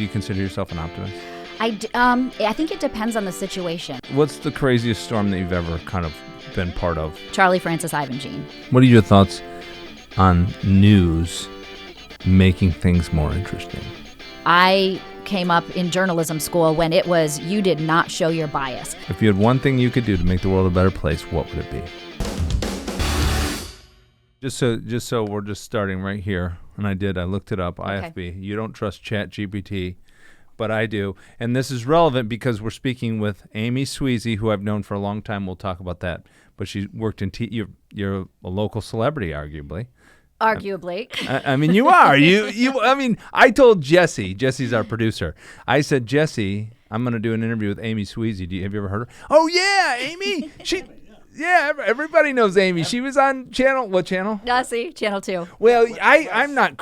do you consider yourself an optimist? I think it depends on the situation. What's the craziest storm that you've ever kind of been part of? Charlie Francis Ivan Jean. What are your thoughts on news making things more interesting? I came up in journalism school when it was you did not show your bias. If you had one thing you could do to make the world a better place, what would it be? Just so we're just starting right here, and I looked it up, Okay. IFB. You don't trust ChatGPT, but I do. And this is relevant because we're speaking with Amy Sweezey, who I've known for a long time. We'll talk about that. But she worked in you're a local celebrity, arguably. Arguably. I mean, you are. I mean, I told Jesse's our producer. I said, Jesse, I'm going to do an interview with Amy Sweezey. Have you ever heard her? Oh, yeah, Amy. Yeah, everybody knows Amy. She was on what channel? See, Channel 2. Well, I'm not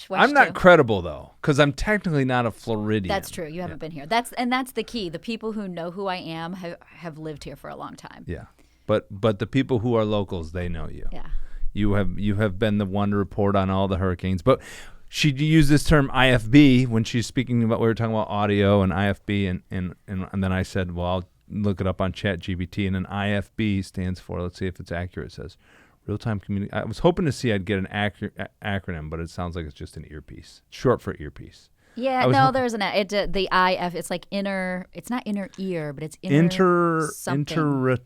I'm not 2. credible, though, because I'm technically not a Floridian. That's true. You haven't been here. That's the key. The people who know who I am have lived here for a long time. Yeah, but the people who are locals, they know you. Yeah. You have been the one to report on all the hurricanes. But she used this term IFB when she's speaking about, we were talking about audio and IFB, and then I said, well, I'll look it up on ChatGPT, and an IFB stands for, let's see if it's accurate, it says real-time communication. I was hoping to see I'd get an acronym, but it sounds like it's just an earpiece, short for earpiece. Yeah, no, there's the IF. It's like it's not inner ear, but it's something.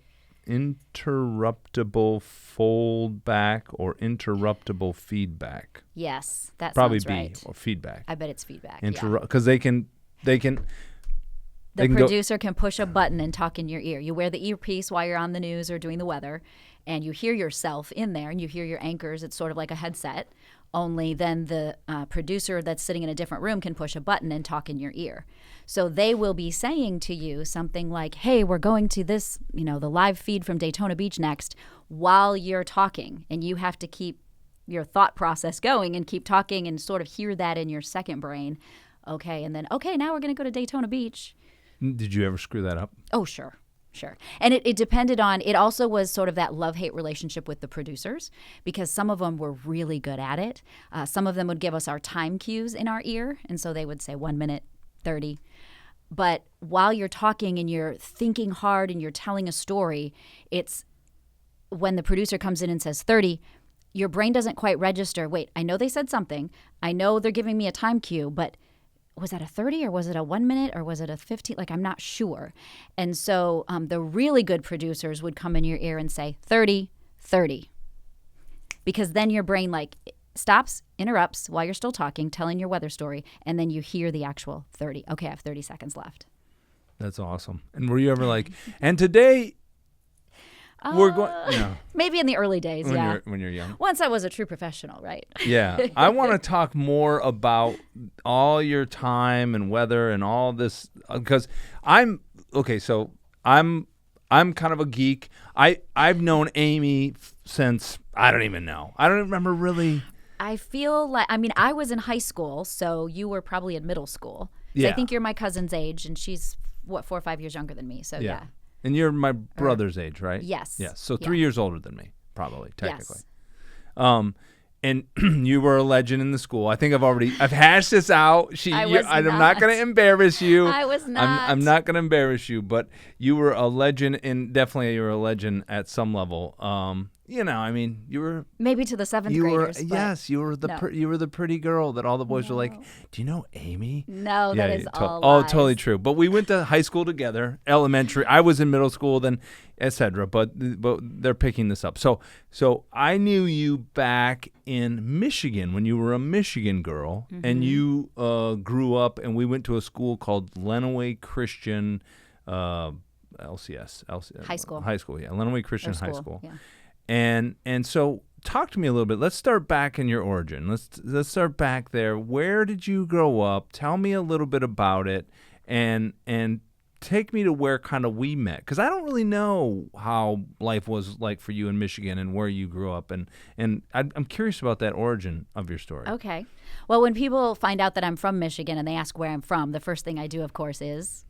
Interruptible foldback or interruptible feedback. Yes, that probably sounds right. B or feedback. I bet it's feedback. Because they can. The producer can push a button and talk in your ear. You wear the earpiece while you're on the news or doing the weather, and you hear yourself in there, and you hear your anchors. It's sort of like a headset, only then the producer that's sitting in a different room can push a button and talk in your ear. So they will be saying to you something like, hey, we're going to this, the live feed from Daytona Beach next, while you're talking, and you have to keep your thought process going and keep talking and sort of hear that in your second brain. Okay, and then, now we're going to go to Daytona Beach. Did you ever screw that up? Oh, sure. And it depended on, it also was sort of that love-hate relationship with the producers, because some of them were really good at it. Some of them would give us our time cues in our ear, and so they would say 1 minute, 30. But while you're talking and you're thinking hard and you're telling a story, it's when the producer comes in and says 30, your brain doesn't quite register. Wait, I know they said something. I know they're giving me a time cue, but was that a 30 or was it a 1 minute or was it a 15? Like, I'm not sure. And so the really good producers would come in your ear and say 30, 30. Because then your brain stops, interrupts while you're still talking, telling your weather story, and then you hear the actual 30. Okay, I have 30 seconds left. That's awesome. And were you ever and today we're going, maybe in the early days, when you're young. Once I was a true professional, right? Yeah. I want to talk more about all your time and weather and all this, because I'm kind of a geek. I've known Amy since, I don't even know. I don't remember really. I feel like, I was in high school, so you were probably in middle school. Yeah. I think you're my cousin's age, and she's, 4 or 5 years younger than me, so yeah. And you're my brother's age, right? Yes. Yes. So 3 years older than me, probably, technically. Yes. And you were a legend in the school. I think I've hashed this out. I'm not going to embarrass you. I was not. I'm not going to embarrass you, but you were a legend, and definitely you were a legend at some level. You were maybe to the seventh graders. Yes, you were the pretty girl that all the boys were like, "Do you know Amy?" No, that is all Oh, lies. totally true. But we went to high school together, elementary. I was in middle school, then etc. But they're picking this up. So I knew you back in Michigan when you were a Michigan girl, and you grew up, and we went to a school called Lenawee Christian LCS. High school. Yeah, Lenawee Christian High School. Yeah. And so talk to me a little bit. Let's start back in your origin. Let's start back there. Where did you grow up? Tell me a little bit about it, and take me to where kind of we met, because I don't really know how life was like for you in Michigan and where you grew up, and I'm curious about that origin of your story. Okay. Well, when people find out that I'm from Michigan and they ask where I'm from, the first thing I do, of course, is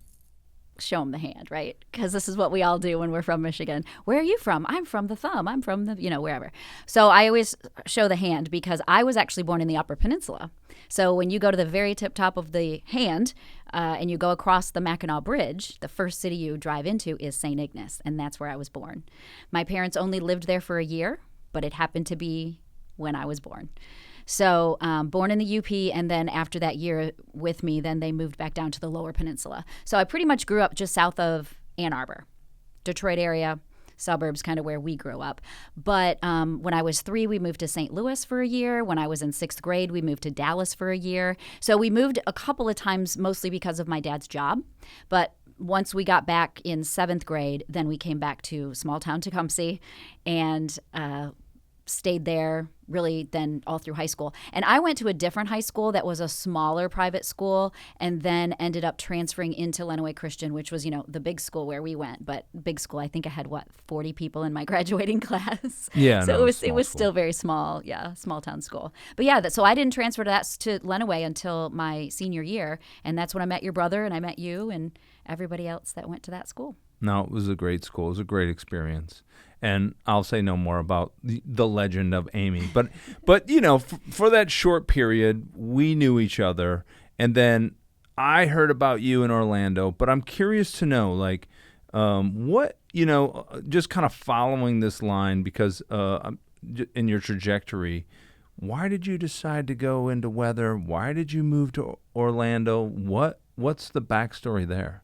show them the hand, right? Because this is what we all do when we're from Michigan. Where are you from? I'm from the thumb. I'm from the, wherever. So I always show the hand because I was actually born in the Upper Peninsula. So when you go to the very tip top of the hand and you go across the Mackinac Bridge, the first city you drive into is St. Ignace, and that's where I was born. My parents only lived there for a year, but it happened to be when I was born. So born in the UP, and then after that year with me, then they moved back down to the Lower Peninsula. So I pretty much grew up just south of Ann Arbor, Detroit area, suburbs, kind of where we grew up. But when I was 3, we moved to St. Louis for a year. When I was in 6th grade, we moved to Dallas for a year. So we moved a couple of times, mostly because of my dad's job. But once we got back in 7th grade, then we came back to small town Tecumseh and stayed there really then all through high school. And I went to a different high school that was a smaller private school, and then ended up transferring into Lenawee Christian, which was, the big school where we went. But big school, I think I had 40 people in my graduating class. Yeah, so no, it was still very small, small town school. But yeah, so I didn't transfer to Lenawee until my senior year, and that's when I met your brother and I met you and everybody else that went to that school. No, it was a great school. It was a great experience. And I'll say no more about the legend of Amy. But for that short period, we knew each other. And then I heard about you in Orlando. But I'm curious to know, what, just kind of following this line, because in your trajectory, why did you decide to go into weather? Why did you move to Orlando? What's the backstory there?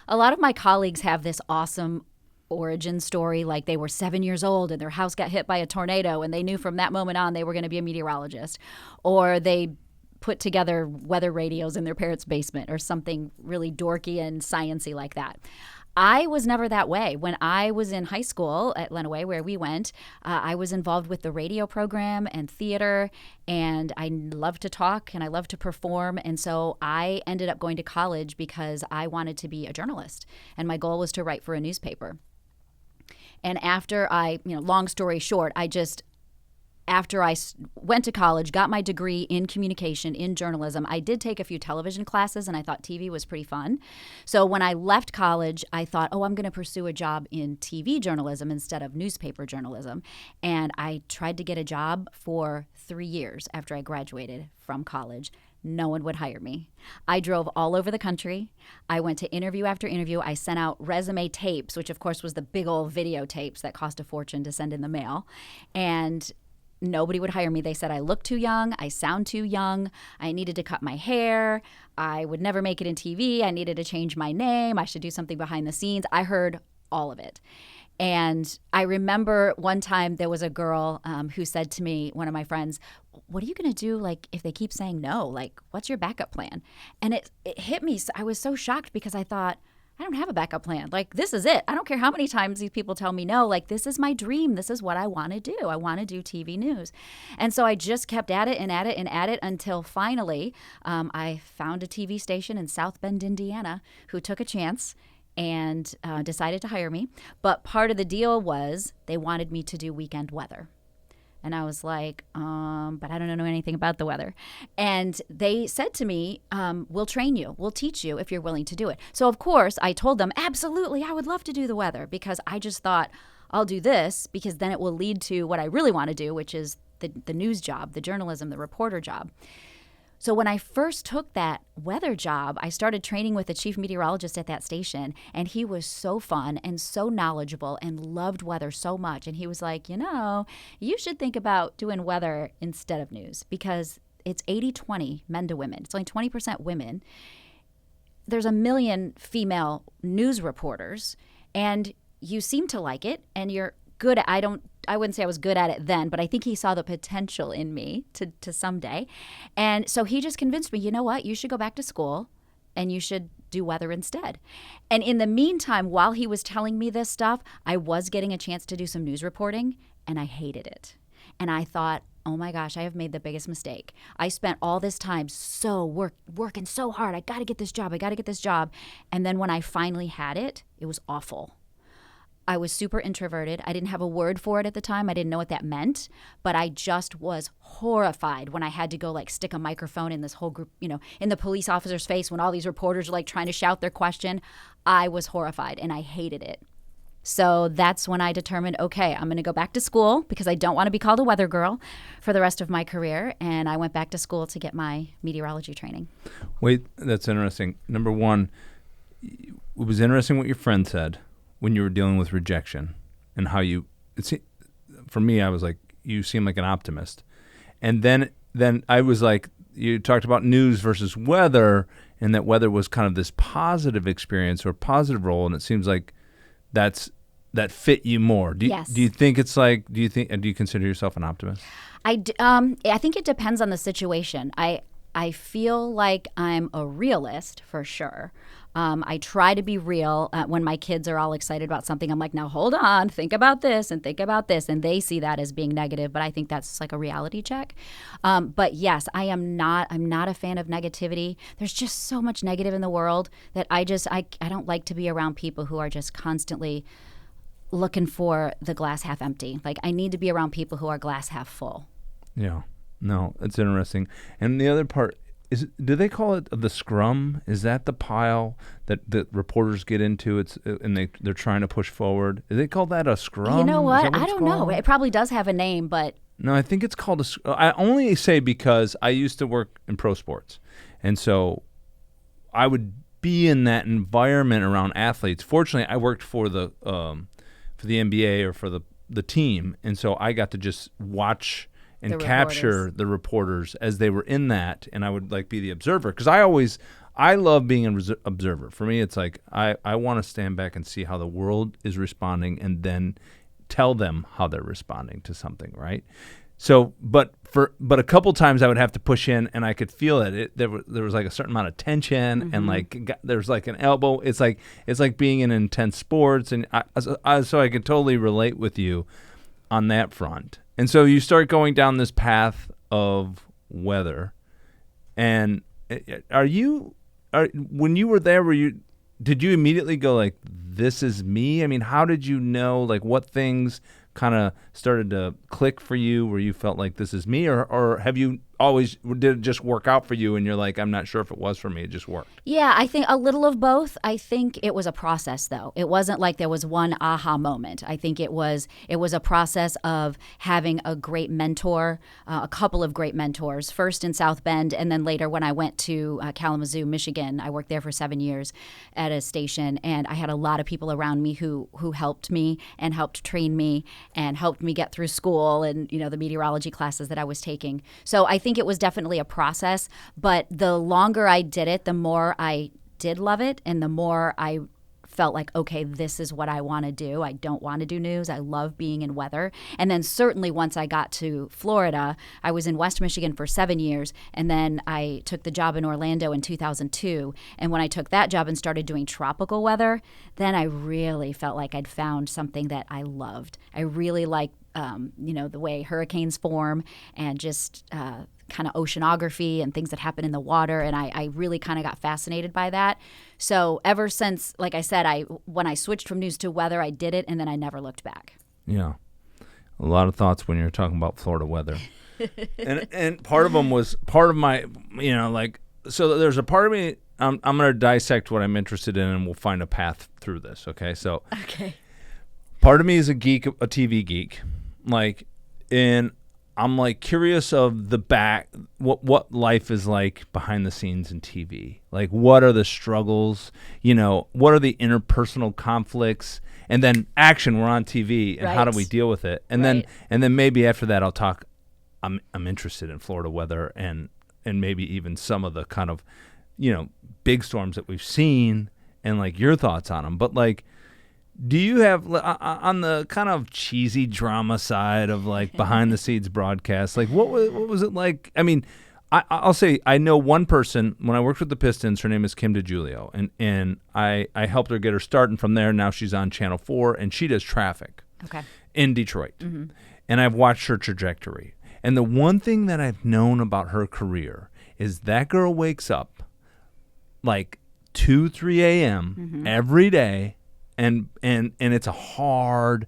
A lot of my colleagues have this awesome origin story, like they were 7 years old and their house got hit by a tornado and they knew from that moment on they were going to be a meteorologist, or they put together weather radios in their parents' basement, or something really dorky and science-y like that. I was never that way. When I was in high school at Lenawee, where we went, I was involved with the radio program and theater, and I loved to talk and I loved to perform. And so I ended up going to college because I wanted to be a journalist, and my goal was to write for a newspaper. And after long story short, after I went to college, got my degree in communication, in journalism, I did take a few television classes, and I thought TV was pretty fun. So when I left college, I thought, I'm going to pursue a job in TV journalism instead of newspaper journalism. And I tried to get a job for 3 years after I graduated from college. No one would hire me. I drove all over the country. I went to interview after interview. I sent out resume tapes, which of course was the big old videotapes that cost a fortune to send in the mail. And nobody would hire me. They said I look too young, I sound too young, I needed to cut my hair, I would never make it in TV, I needed to change my name, I should do something behind the scenes. I heard all of it. And I remember one time there was a girl who said to me, one of my friends, what are you going to do if they keep saying no? What's your backup plan? And it hit me. I was so shocked because I thought, I don't have a backup plan. This is it. I don't care how many times these people tell me no. This is my dream. This is what I want to do. I want to do TV news. And so I just kept at it and at it and at it until finally I found a TV station in South Bend, Indiana, who took a chance and decided to hire me. But part of the deal was they wanted me to do weekend weather. And I was like, but I don't know anything about the weather. And they said to me, we'll train you. We'll teach you if you're willing to do it. So, of course, I told them, absolutely, I would love to do the weather, because I just thought I'll do this because then it will lead to what I really want to do, which is the news job, the journalism, the reporter job. So when I first took that weather job, I started training with the chief meteorologist at that station, and he was so fun and so knowledgeable and loved weather so much. And he was like, you should think about doing weather instead of news, because it's 80-20 men to women. It's only 20% women. There's 1 million female news reporters, and you seem to like it, and you're good at, I wouldn't say I was good at it then, but I think he saw the potential in me to someday. And so he just convinced me, you know what, you should go back to school and you should do weather instead. And in the meantime, while he was telling me this stuff, I was getting a chance to do some news reporting, and I hated it. And I thought, oh my gosh, I have made the biggest mistake. I spent all this time working so hard. I got to get this job. And then when I finally had it, it was awful. I was super introverted. I didn't have a word for it at the time. I didn't know what that meant, but I just was horrified when I had to go like stick a microphone in this whole group, in the police officer's face when all these reporters are like trying to shout their question. I was horrified and I hated it. So that's when I determined, okay, I'm going to go back to school because I don't want to be called a weather girl for the rest of my career. And I went back to school to get my meteorology training. Wait, that's interesting. Number one, it was interesting what your friend said when you were dealing with rejection and how for me, I was like, you seem like an optimist. And then I was like, you talked about news versus weather and that weather was kind of this positive experience or positive role. And it seems like that fit you more. Yes. Do you think it's like, do you consider yourself an optimist? I think it depends on the situation. I feel like I'm a realist for sure. I try to be real. When my kids are all excited about something, I'm like, now hold on, think about this and think about this. And they see that as being negative, but I think that's like a reality check. But yes, I'm not a fan of negativity. There's just so much negative in the world that I don't like to be around people who are just constantly looking for the glass half empty. Like I need to be around people who are glass half full. Yeah. No, it's interesting. And the other part is, do they call it the scrum? Is that the pile that the reporters get into? And they're trying to push forward. Do they call that a scrum? You know what? I don't know. It probably does have a name, but no, I think it's called I only say because I used to work in pro sports, and so I would be in that environment around athletes. Fortunately, I worked for the NBA or for the team, and so I got to just watch and capture the reporters as they were in that, and I would like be the observer because I love being an observer. For me, it's like I want to stand back and see how the world is responding and then tell them how they're responding to something, right? So, but a couple times I would have to push in, and I could feel it. There was like a certain amount of tension, and like there's like an elbow. It's like being in intense sports, and so I can totally relate with you on that front. And so you start going down this path of weather, and when you were there, did you immediately go like, this is me? I mean, how did you know, like what things kind of started to click for you where you felt like this is me, or have you always, did it just work out for you and you're like, I'm not sure if it was for me, it just worked? Yeah, I think a little of both. I think it was a process though. It wasn't like there was one aha moment. I think it was a process of having a great mentor, a couple of great mentors, first in South Bend, and then later when I went to Kalamazoo, Michigan. I worked there for 7 years at a station, and I had a lot of people around me who helped me and helped train me and helped me get through school and the meteorology classes that I was taking. So I think it was definitely a process, but the longer I did it, the more I did love it, and the more I felt like, okay, this is what I want to do. I don't want to do news. I love being in weather. And then certainly once I got to Florida, I was in West Michigan for 7 years, and then I took the job in Orlando in 2002. And when I took that job and started doing tropical weather, then I really felt like I'd found something that I loved. I really like the way hurricanes form and just kind of oceanography and things that happen in the water. And I really kind of got fascinated by that. So ever since, like I said, when I switched from news to weather, I did it, and then I never looked back. Yeah. A lot of thoughts when you're talking about Florida weather. and part of them was part of my, so there's a part of me, I'm going to dissect what I'm interested in, and we'll find a path through this, okay? So part of me is a geek, a TV geek. And I'm curious of the back, what life is like behind the scenes in TV. Like, what are the struggles? What are the interpersonal conflicts? And then action, we're on TV, and how do we deal with it? And then maybe after that, I'll talk. I'm interested in Florida weather and maybe even some of the kind of big storms that we've seen and your thoughts on them. But do you have, on the kind of cheesy drama side of behind the scenes broadcasts, what was it like? I mean, I'll say I know one person when I worked with the Pistons. Her name is Kim DiGiulio, and I helped her get her start, and from there now she's on Channel 4, and she does traffic in Detroit. Mm-hmm. And I've watched her trajectory. And the one thing that I've known about her career is that girl wakes up 2, 3 a.m. every day and it's a hard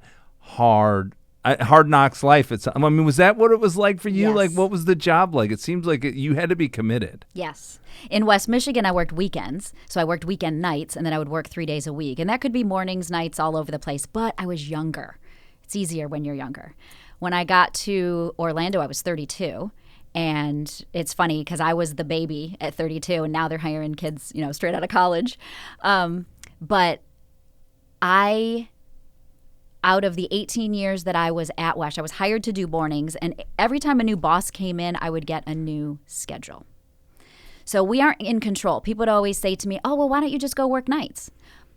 knocks life. I mean, was that what it was like for you? Yes. Like, what was the job like? It seems like you had to be committed. Yes. In West Michigan, I worked weekends. So I worked weekend nights, and then I would work 3 days a week. And that could be mornings, nights, all over the place. But I was younger. It's easier when you're younger. When I got to Orlando, I was 32. And it's funny because I was the baby at 32, and now they're hiring kids, straight out of college. But out of the 18 years that I was at WESH, I was hired to do mornings, and every time a new boss came in, I would get a new schedule. So we aren't in control. People would always say to me, oh, well, why don't you just go work nights?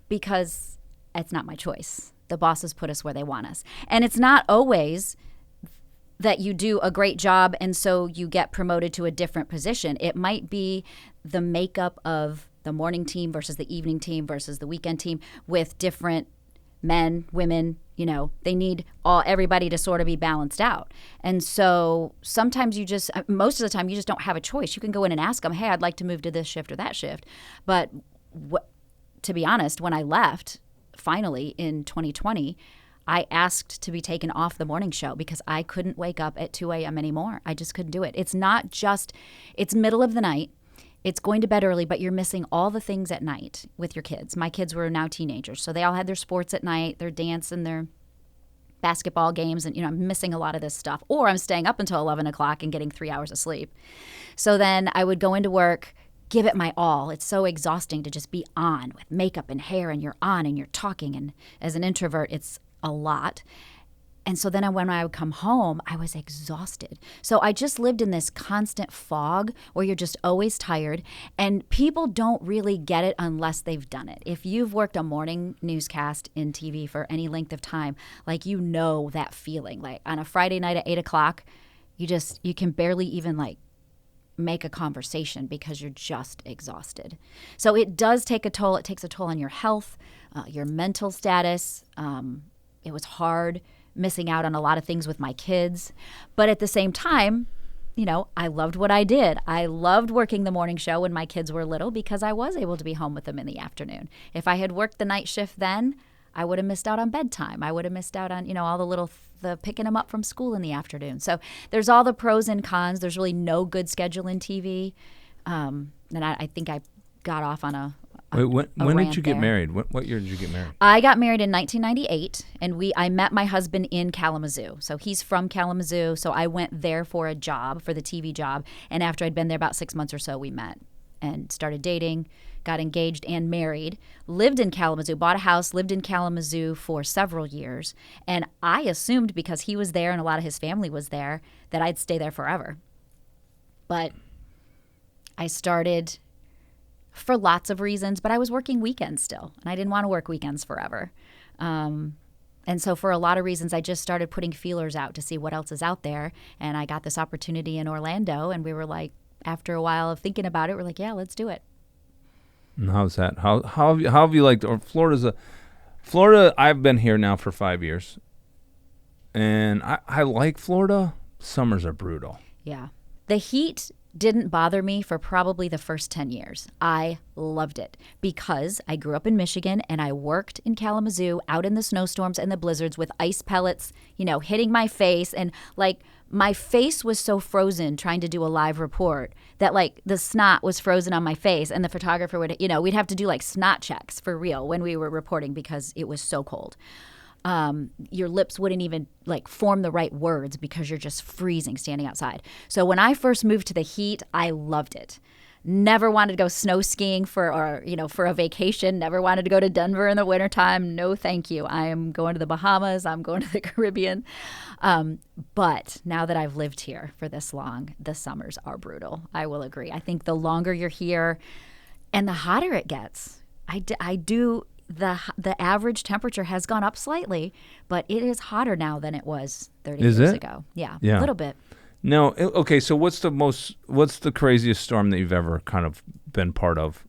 Because it's not my choice. The bosses put us where they want us. And it's not always that you do a great job and so you get promoted to a different position. It might be the makeup of the morning team versus the evening team versus the weekend team with different men, women, they need everybody to sort of be balanced out. And so sometimes most of the time you just don't have a choice. You can go in and ask them, hey, I'd like to move to this shift or that shift. But to be honest, when I left, finally in 2020, I asked to be taken off the morning show because I couldn't wake up at 2 a.m. anymore. I just couldn't do it. It's middle of the night. It's going to bed early, but you're missing all the things at night with your kids. My kids were now teenagers, so they all had their sports at night, their dance and their basketball games, and I'm missing a lot of this stuff. Or I'm staying up until 11 o'clock and getting 3 hours of sleep. So then I would go into work, give it my all. It's so exhausting to just be on with makeup and hair, and you're on and you're talking. And as an introvert, it's a lot. And so then when I would come home, I was exhausted. So I just lived in this constant fog where you're just always tired. And people don't really get it unless they've done it. If you've worked a morning newscast in TV for any length of time, that feeling. Like on a Friday night at 8 o'clock, you can barely even make a conversation because you're just exhausted. So it does take a toll. It takes a toll on your health, your mental status. It was hard missing out on a lot of things with my kids. But at the same time, I loved what I did. I loved working the morning show when my kids were little because I was able to be home with them in the afternoon. If I had worked the night shift then, I would have missed out on bedtime. I would have missed out on, all the picking them up from school in the afternoon. So there's all the pros and cons. There's really no good schedule in TV. And I think I got off on a Wait, when did you get married? What year did you get married? I got married in 1998, and I met my husband in Kalamazoo. So he's from Kalamazoo, so I went there for a job, for the TV job. And after I'd been there about 6 months or so, we met and started dating, got engaged and married, lived in Kalamazoo, bought a house, lived in Kalamazoo for several years. And I assumed because he was there and a lot of his family was there that I'd stay there forever. But I started for lots of reasons, but I was working weekends still, and I didn't want to work weekends forever. And so for a lot of reasons, I just started putting feelers out to see what else is out there, and I got this opportunity in Orlando, and we were like, after a while of thinking about it, we're like, yeah, let's do it. And how's that? How have you liked, or Florida, I've been here now for 5 years, and I like Florida. Summers are brutal. Yeah. The heat didn't bother me for probably the first 10 years. I loved it because I grew up in Michigan and I worked in Kalamazoo out in the snowstorms and the blizzards with ice pellets, hitting my face. And my face was so frozen trying to do a live report that the snot was frozen on my face, and the photographer would, we'd have to do snot checks for real when we were reporting because it was so cold. Your lips wouldn't even form the right words because you're just freezing standing outside. So when I first moved to the heat, I loved it. Never wanted to go snow skiing for a vacation. Never wanted to go to Denver in the wintertime. No, thank you. I am going to the Bahamas. I'm going to the Caribbean. But now that I've lived here for this long, the summers are brutal. I will agree. I think the longer you're here and the hotter it gets, the average temperature has gone up slightly, but it is hotter now than it was 30 years ago. Yeah, a little bit. No, okay. So what's the craziest storm that you've ever kind of been part of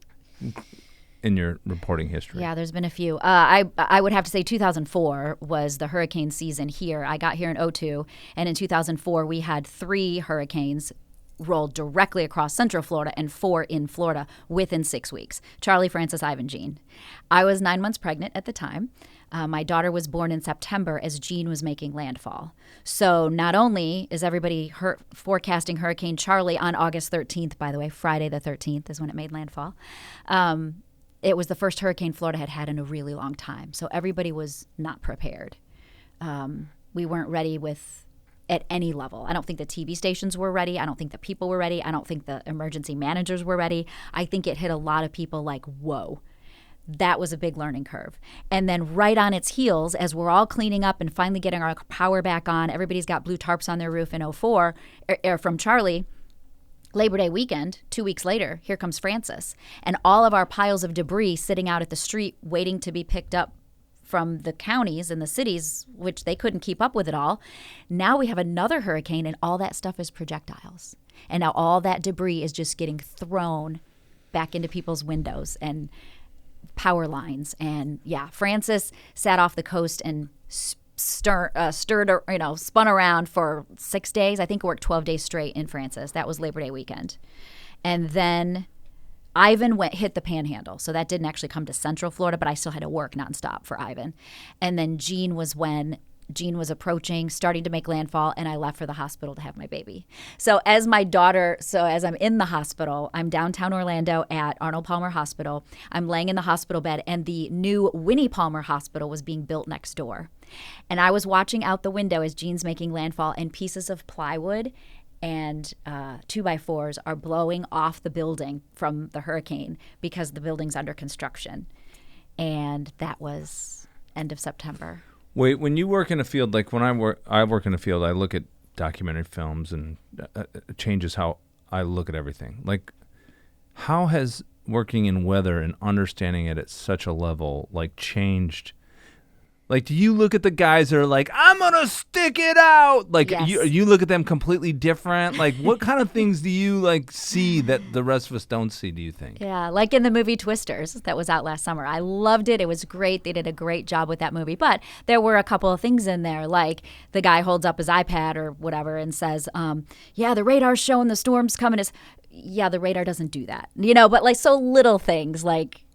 in your reporting history? Yeah, there's been a few. I would have to say 2004 was the hurricane season here. I got here in 2002, and in 2004 we had 3 hurricanes rolled directly across Central Florida and 4 in Florida within 6 weeks. Charlie, Francis, Ivan, Jean. I was 9 months pregnant at the time. My daughter was born in September as Jean was making landfall. So not only is everybody forecasting Hurricane Charlie on August 13th, by the way, Friday the 13th is when it made landfall. It was the first hurricane Florida had had in a really long time. So everybody was not prepared. We weren't ready at any level. I don't think the TV stations were ready. I don't think the people were ready. I don't think the emergency managers were ready. I think it hit a lot of people like, whoa. That was a big learning curve. And then right on its heels, as we're all cleaning up and finally getting our power back on, everybody's got blue tarps on their roof in 2004 from Charlie, Labor Day weekend, 2 weeks later, here comes Francis. And all of our piles of debris sitting out at the street waiting to be picked up from the counties and the cities, which they couldn't keep up with it all. Now we have another hurricane and all that stuff is projectiles. And now all that debris is just getting thrown back into people's windows and power lines. And yeah, Francis sat off the coast and spun around for 6 days. I think it worked 12 days straight in Francis. That was Labor Day weekend. And then Ivan hit the panhandle. So that didn't actually come to Central Florida, but I still had to work nonstop for Ivan. And then Jean was when Jean was approaching, starting to make landfall, and I left for the hospital to have my baby. So as I'm in the hospital, I'm downtown Orlando at Arnold Palmer Hospital. I'm laying in the hospital bed, and the new Winnie Palmer Hospital was being built next door. And I was watching out the window as Jean's making landfall, and pieces of plywood and 2x4s are blowing off the building from the hurricane because the building's under construction. And that was end of September. Wait, when you work in a field, like when I work in a field, I look at documentary films and it changes how I look at everything. Like, how has working in weather and understanding it at such a level, like, changed? Like, do you look at the guys that are like, I'm going to stick it out? Like, yes. you look at them completely different? Like, what kind of things do you, like, see that the rest of us don't see, do you think? Yeah, like in the movie Twisters that was out last summer. I loved it. It was great. They did a great job with that movie. But there were a couple of things in there, like the guy holds up his iPad or whatever and says, yeah, the radar's showing the storm's coming. Yeah, the radar doesn't do that. But like so little things like,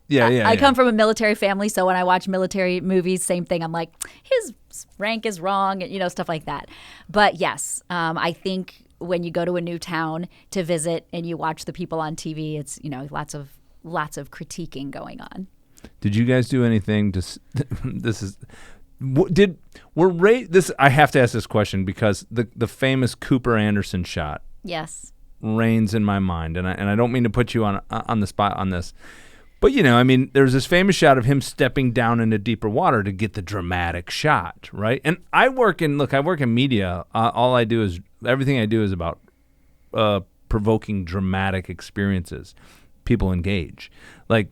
I come from a military family, so when I watch military movies, same thing. I'm like, his rank is wrong, stuff like that. But yes, I think when you go to a new town to visit and you watch the people on TV, it's lots of critiquing going on. Did you guys do anything to? I have to ask this question because the famous Cooper Anderson shot. Yes. Reigns in my mind, and I don't mean to put you on the spot on this. But, there's this famous shot of him stepping down into deeper water to get the dramatic shot, right? And I work in media. Everything I do is about provoking dramatic experiences. People engage. Like,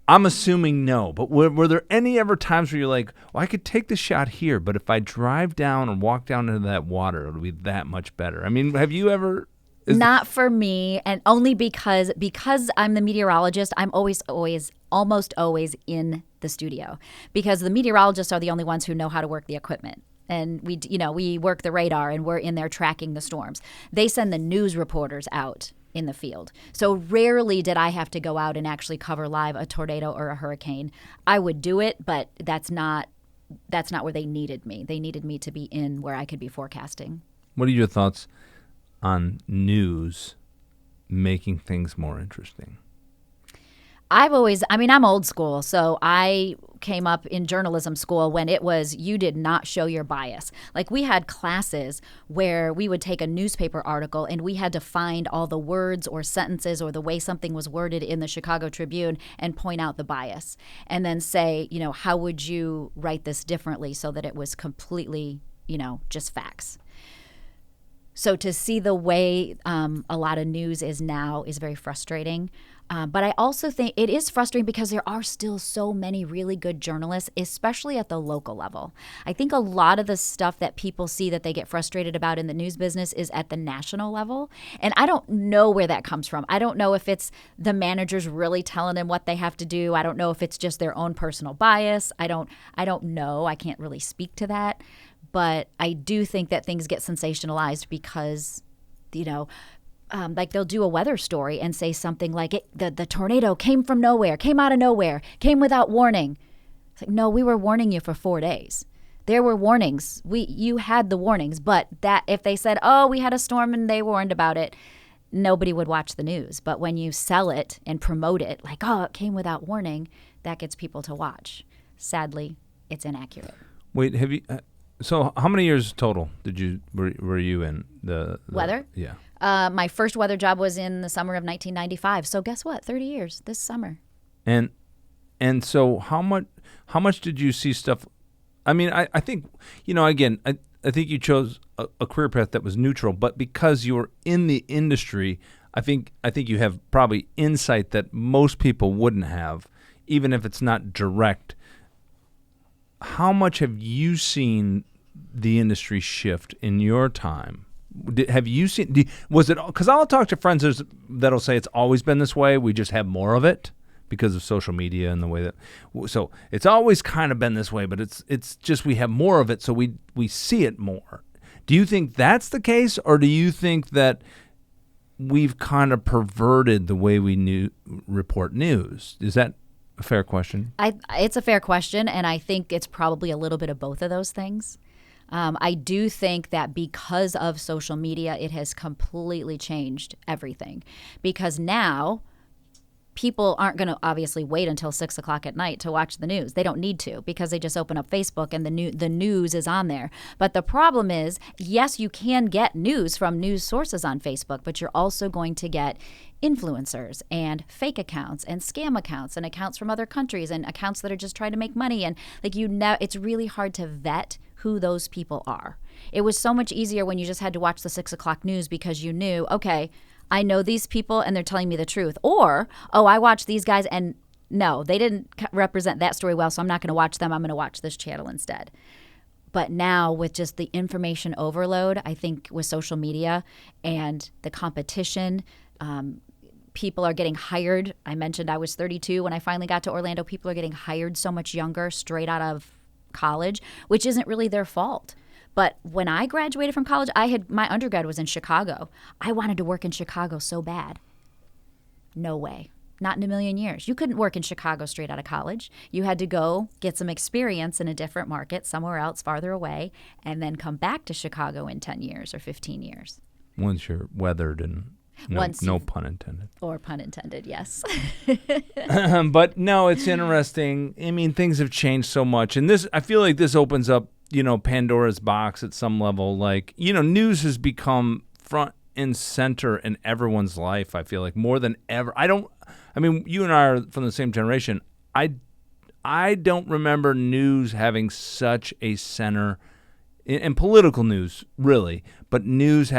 I'm assuming no, but were there any ever times where you're like, well, I could take the shot here, but if I drive down or walk down into that water, it'll be that much better? I mean, have you ever... Not for me, and only because I'm the meteorologist, I'm almost always in the studio because the meteorologists are the only ones who know how to work the equipment. And we work the radar and we're in there tracking the storms. They send the news reporters out in the field. So rarely did I have to go out and actually cover live a tornado or a hurricane. I would do it, but that's not where they needed me. They needed me to be in where I could be forecasting. What are your thoughts on news making things more interesting? I'm old school, so I came up in journalism school when it was you did not show your bias. Like we had classes where we would take a newspaper article and we had to find all the words or sentences or the way something was worded in the Chicago Tribune and point out the bias and then say, how would you write this differently so that it was completely, just facts. So to see the way a lot of news is now is very frustrating. But I also think it is frustrating because there are still so many really good journalists, especially at the local level. I think a lot of the stuff that people see that they get frustrated about in the news business is at the national level. And I don't know where that comes from. I don't know if it's the managers really telling them what they have to do. I don't know if it's just their own personal bias. I don't know. I can't really speak to that. But I do think that things get sensationalized because like they'll do a weather story and say something like the tornado came from nowhere, came out of nowhere, came without warning. It's like, no, we were warning you for 4 days. There were warnings. You had the warnings, but that if they said, oh, we had a storm and they warned about it, nobody would watch the news. But when you sell it and promote it like, oh, it came without warning, that gets people to watch. Sadly, it's inaccurate. Wait, have you? So how many years total were you in the weather? Yeah. My first weather job was in the summer of 1995. So guess what? 30 years this summer. And so how much did you see stuff? I mean, I think, again, I think you chose a career path that was neutral, but because you were in the industry, I think you have probably insight that most people wouldn't have, even if it's not direct. How much have you seen the industry shift in your time? Have you seen? Was it? Because I'll talk to friends that'll say it's always been this way. We just have more of it because of social media and the way that. So it's always kind of been this way, but it's just we have more of it, so we see it more. Do you think that's the case, or do you think that we've kind of perverted the way we report news? Is that a fair question? It's a fair question, and I think it's probably a little bit of both of those things. I do think that because of social media, it has completely changed everything. Because now, people aren't going to obviously wait until 6 o'clock at night to watch the news. They don't need to, because they just open up Facebook and the news is on there. But the problem is, yes, you can get news from news sources on Facebook, but you're also going to get influencers and fake accounts and scam accounts and accounts from other countries and accounts that are just trying to make money. And it's really hard to vet who those people are. It was so much easier when you just had to watch the 6 o'clock news because you knew, okay, I know these people and they're telling me the truth. Or, oh, I watched these guys and no, they didn't represent that story well, so I'm not going to watch them. I'm going to watch this channel instead. But now with just the information overload, I think with social media and the competition, people are getting hired. I mentioned I was 32 when I finally got to Orlando. People are getting hired so much younger, straight out of college, which isn't really their fault. But when I graduated from college, my undergrad was in Chicago. I wanted to work in Chicago so bad. No way. Not in a million years. You couldn't work in Chicago straight out of college. You had to go get some experience in a different market somewhere else farther away and then come back to Chicago in 10 years or 15 years. Once you're weathered and no pun intended. Or pun intended, yes. But no, it's interesting. I mean, things have changed so much. And I feel like this opens up, Pandora's box at some level. Like, news has become front and center in everyone's life, I feel like, more than ever. You and I are from the same generation. I don't remember news having such a center in political news, really, but news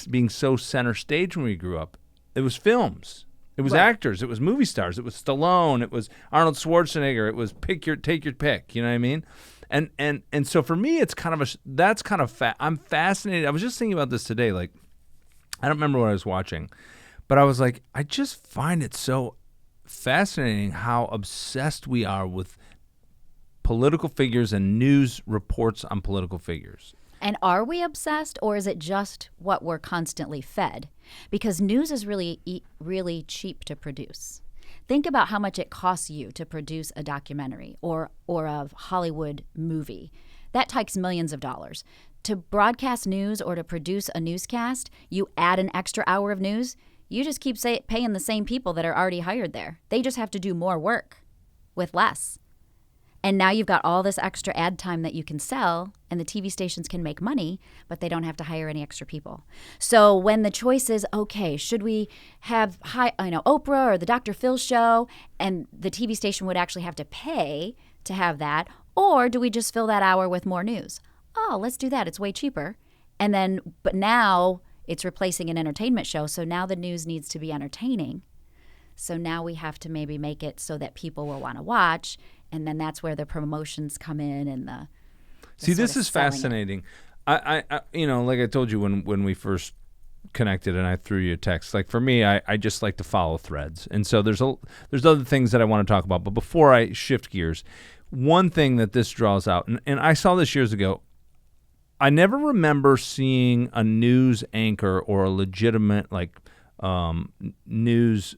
being so center stage when we grew up. It was films. It was actors. It was movie stars. It was Stallone. It was Arnold Schwarzenegger. It was take your pick. You know what I mean? And so for me, it's kind of I'm fascinated. I was just thinking about this today. Like, I don't remember what I was watching, but I was like, I just find it so fascinating how obsessed we are with political figures and news reports on political figures. And are we obsessed, or is it just what we're constantly fed? Because news is really, really cheap to produce. Think about how much it costs you to produce a documentary or a Hollywood movie. That takes millions of dollars. To broadcast news or to produce a newscast, you add an extra hour of news, you just keep paying the same people that are already hired there. They just have to do more work with less. And now you've got all this extra ad time that you can sell, and the TV stations can make money, but they don't have to hire any extra people. So when the choice is, okay, should we have Oprah or the Dr. Phil show, and the TV station would actually have to pay to have that, or do we just fill that hour with more news? Oh, let's do that. It's way cheaper. But now it's replacing an entertainment show, so now the news needs to be entertaining. So now we have to maybe make it so that people will want to watch. And then that's where the promotions come in and the See, this is fascinating. I like I told you when we first connected and I threw you a text, like for me, I just like to follow threads. And so there's other things that I want to talk about. But before I shift gears, one thing that this draws out, and I saw this years ago, I never remember seeing a news anchor or a legitimate news.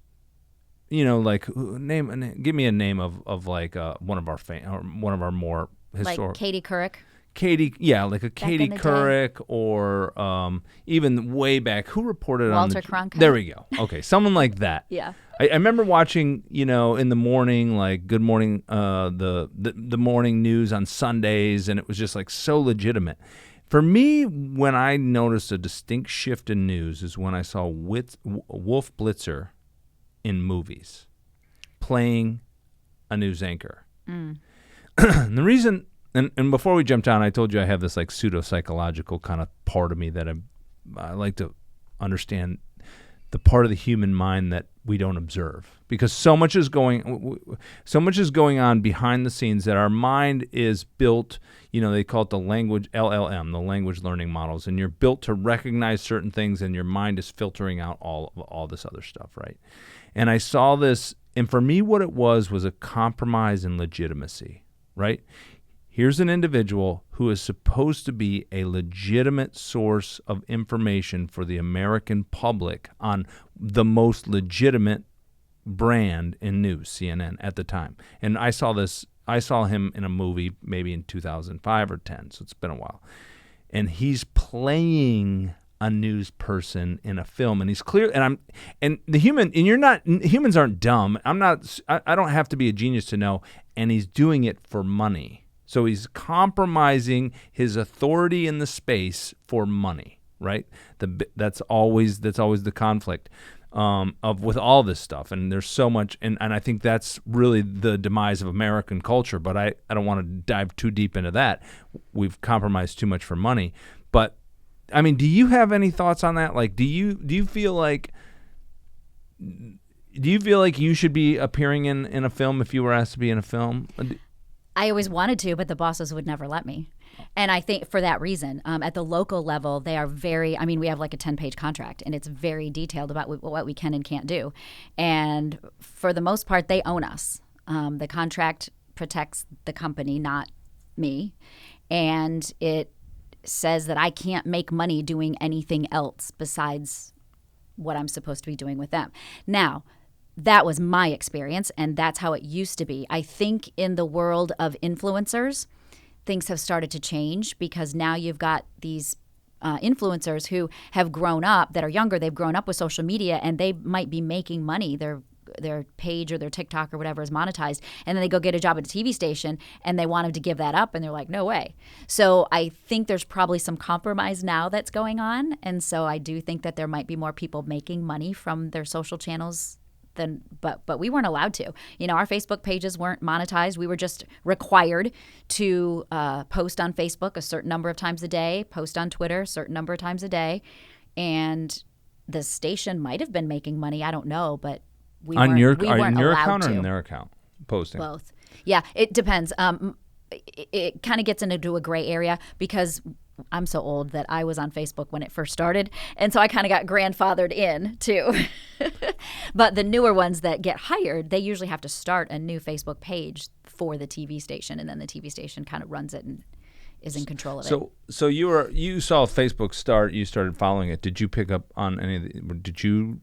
Like give me a name of like one of our more historical. Like Katie Couric. Like a Katie Couric, or even way back, who reported Walter Cronkite. There we go. Okay, someone like that. Yeah. I remember watching, in the morning, like Good Morning, the morning news on Sundays, and it was just like so legitimate. For me, when I noticed a distinct shift in news is when I saw Wolf Blitzer in movies playing a news anchor. And the reason, and before we jump down, I told you I have this like pseudo-psychological kind of part of me that I like to understand the part of the human mind that we don't observe, because so much is going on behind the scenes that our mind is built, they call it the language LLM, the language learning models, and you're built to recognize certain things, and your mind is filtering out all this other stuff, right? And I saw this, and for me what it was a compromise in legitimacy, right? Here's an individual who is supposed to be a legitimate source of information for the American public on the most legitimate brand in news, CNN, at the time. And I saw him in a movie maybe in 2005 or 10, so it's been a while. And he's playing a news person in a film, and he's clear, humans aren't dumb. I don't have to be a genius to know, and he's doing it for money. So he's compromising his authority in the space for money, right? That's always the conflict with all this stuff. And there's so much, and I think that's really the demise of American culture. But I don't want to dive too deep into that. We've compromised too much for money. But I mean, do you have any thoughts on that? Like, do you feel like you should be appearing in a film if you were asked to be in a film? I always wanted to, but the bosses would never let me. And I think for that reason, at the local level, they are we have like a 10-page contract, and it's very detailed about what we can and can't do. And for the most part, they own us. The contract protects the company, not me. And it says that I can't make money doing anything else besides what I'm supposed to be doing with them. Now, that was my experience, and that's how it used to be. I think in the world of influencers, things have started to change, because now you've got these influencers who have grown up, that are younger, they've grown up with social media, and they might be making money. Their page or their TikTok or whatever is monetized, and then they go get a job at a TV station, and they want them to give that up, and they're like, no way. So I think there's probably some compromise now that's going on, and so I do think that there might be more people making money from their social channels but we weren't allowed to. Our Facebook pages weren't monetized. We were just required to post on Facebook a certain number of times a day, post on Twitter a certain number of times a day, and the station might have been making money. I don't know, but we weren't account to. Or in their account posting? Both. Yeah, it depends. It kind of gets into a gray area, because I'm so old that I was on Facebook when it first started, and so I kind of got grandfathered in too. But the newer ones that get hired, they usually have to start a new Facebook page for the TV station, and then the TV station kind of runs it and is in control of it. So you saw Facebook start, you started following it. Did you pick up on any of the, did you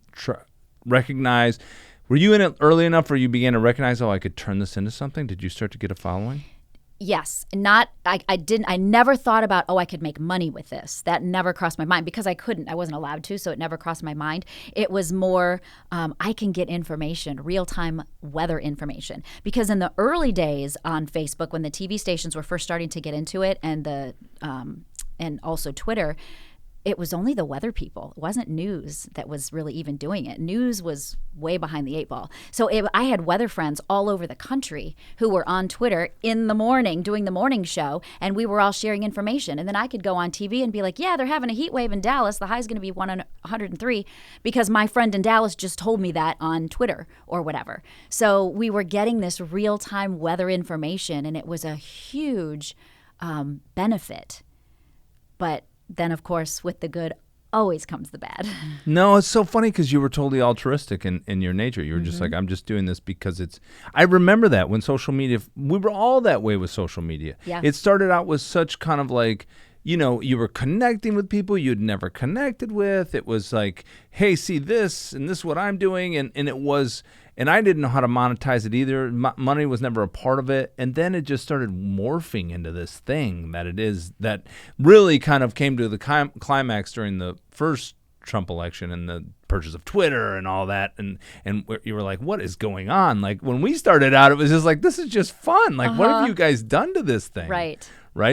recognize, were you in it early enough where you began to recognize, I could turn this into something? Did you start to get a following? Yes. I never thought about, I could make money with this. That never crossed my mind, because I wasn't allowed to, so it never crossed my mind. It was more, I can get information, real-time weather information. Because in the early days on Facebook, when the TV stations were first starting to get into it, and and also Twitter, it was only the weather people. It wasn't news that was really even doing it. News was way behind the 8 ball. So I had weather friends all over the country who were on Twitter in the morning doing the morning show, and we were all sharing information. And then I could go on TV and be like, yeah, they're having a heat wave in Dallas. The high's going to be 103, because my friend in Dallas just told me that on Twitter or whatever. So we were getting this real-time weather information, and it was a huge benefit. But then, of course, with the good always comes the bad. No, it's so funny, because you were totally altruistic in your nature. You were just like, I'm just doing this because it's... I remember that when social media... We were all that way with social media. Yeah. It started out with such kind of like, you were connecting with people you'd never connected with. It was like, hey, see this, and this is what I'm doing. And it was, and I didn't know how to monetize it either. Money was never a part of it. And then it just started morphing into this thing that it is, that really kind of came to the climax during the first Trump election and the purchase of Twitter and all that. And you were like, what is going on? Like, when we started out, it was just like, this is just fun. Like, what have you guys done to this thing? Right.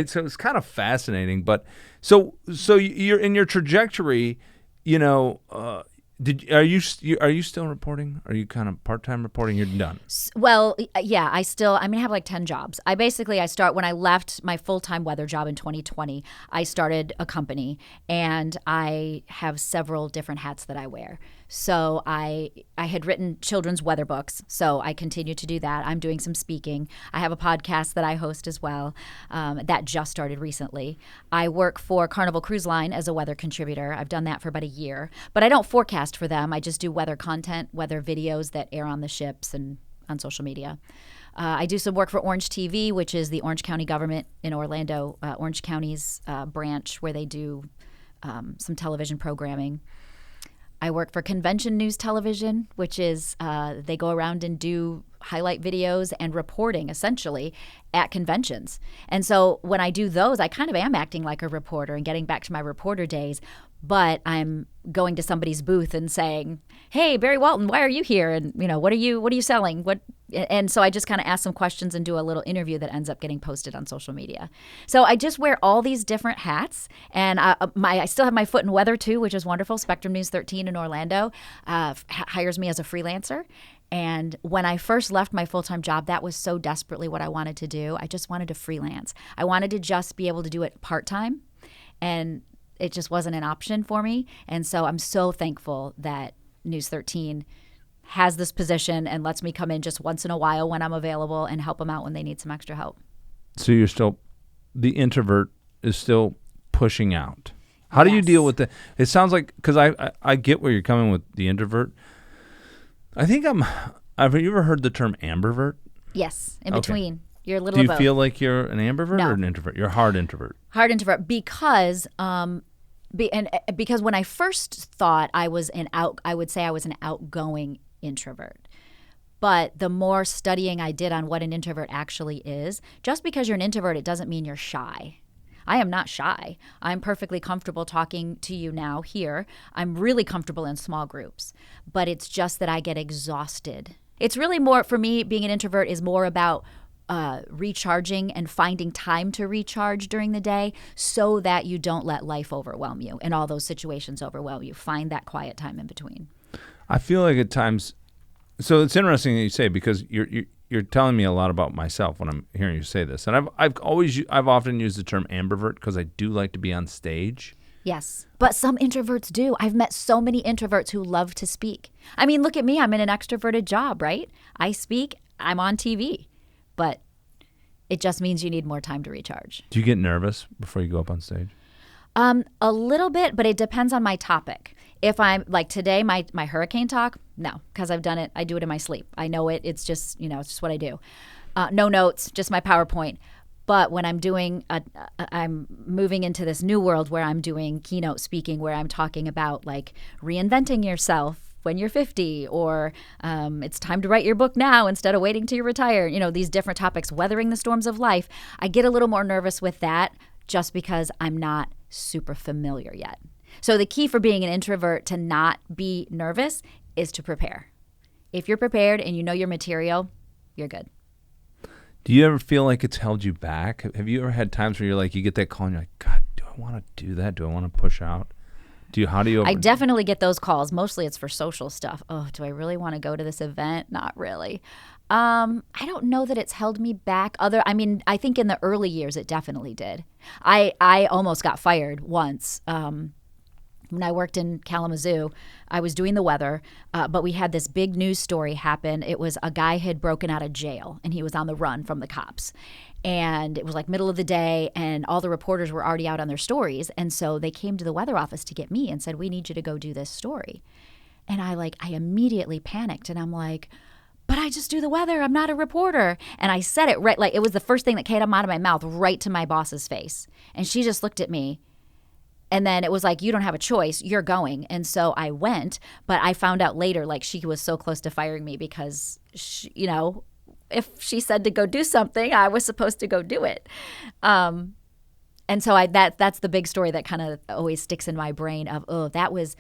So it's kind of fascinating. But so you're in your trajectory, are you still reporting? Are you kind of part-time reporting? You're done. Well, yeah, I have like 10 jobs. When I left my full-time weather job in 2020, I started a company, and I have several different hats that I wear. So I had written children's weather books, so I continue to do that. I'm doing some speaking. I have a podcast that I host as well that just started recently. I work for Carnival Cruise Line as a weather contributor. I've done that for about a year, but I don't forecast for them. I just do weather content, weather videos that air on the ships and on social media. I do some work for Orange TV, which is the Orange County government in Orlando, Orange County's branch where they do some television programming. I work for Convention News Television, which is they go around and do highlight videos and reporting essentially at conventions. And so when I do those, I kind of am acting like a reporter and getting back to my reporter days, but I'm going to somebody's booth and saying, "Hey, Barry Walton, why are you here? And what are you selling? And so I just kind of ask some questions and do a little interview that ends up getting posted on social media. So I just wear all these different hats, and I still have my foot in weather too, which is wonderful. Spectrum News 13 in Orlando hires me as a freelancer. And when I first left my full-time job, that was so desperately what I wanted to do. I just wanted to freelance. I wanted to just be able to do it part-time, and it just wasn't an option for me. And so I'm so thankful that News 13 has this position and lets me come in just once in a while when I'm available and help them out when they need some extra help. So you're still, the introvert is still pushing out. How do you deal with it sounds like, because I get where you're coming with the introvert. I think have you ever heard the term ambivert? Yes, in between. You're a little of both. Do you feel like you're an ambivert or an introvert? You're a hard introvert. Hard introvert because because when I first thought I would say I was an outgoing introvert. But the more studying I did on what an introvert actually is, just because you're an introvert, it doesn't mean you're shy. I am not shy. I'm perfectly comfortable talking to you now here. I'm really comfortable in small groups, but it's just that I get exhausted. It's really more, for me, being an introvert is more about recharging and finding time to recharge during the day so that you don't let life overwhelm you and all those situations overwhelm you. Find that quiet time in between. I feel like at times, so it's interesting that you say, because you're telling me a lot about myself when I'm hearing you say this. And I've often used the term ambivert because I do like to be on stage. Yes, but some introverts do. I've met so many introverts who love to speak. I mean, look at me. I'm in an extroverted job, right? I speak. I'm on TV. But it just means you need more time to recharge. Do you get nervous before you go up on stage? A little bit, but it depends on my topic. If I'm like today, my hurricane talk, no, because I've done it. I do it in my sleep. I know it. It's just, it's just what I do. No notes, just my PowerPoint. But when I'm I'm moving into this new world where I'm doing keynote speaking, where I'm talking about like reinventing yourself when you're 50, or it's time to write your book now instead of waiting till you retire. These different topics, weathering the storms of life. I get a little more nervous with that just because I'm not super familiar yet. So the key for being an introvert to not be nervous is to prepare. If you're prepared and you know your material, you're good. Do you ever feel like it's held you back? Have you ever had times where you're like, you get that call and you're like, God, do I want to do that? Do I want to push out? I definitely get those calls. Mostly it's for social stuff. Oh, do I really want to go to this event? Not really. I don't know that it's held me back. I think in the early years it definitely did. I almost got fired once. When I worked in Kalamazoo, I was doing the weather, but we had this big news story happen. It was a guy had broken out of jail, and he was on the run from the cops. And it was like middle of the day, and all the reporters were already out on their stories. And so they came to the weather office to get me and said, we need you to go do this story. And I immediately panicked, and I'm like, but I just do the weather. I'm not a reporter. And I said it right, like it was the first thing that came out of my mouth, right to my boss's face. And she just looked at me. And then it was like, you don't have a choice. You're going. And so I went. But I found out later, like, she was so close to firing me because, she, you know, if she said to go do something, I was supposed to go do it. And so that's the big story that kind of always sticks in my brain of, oh, that was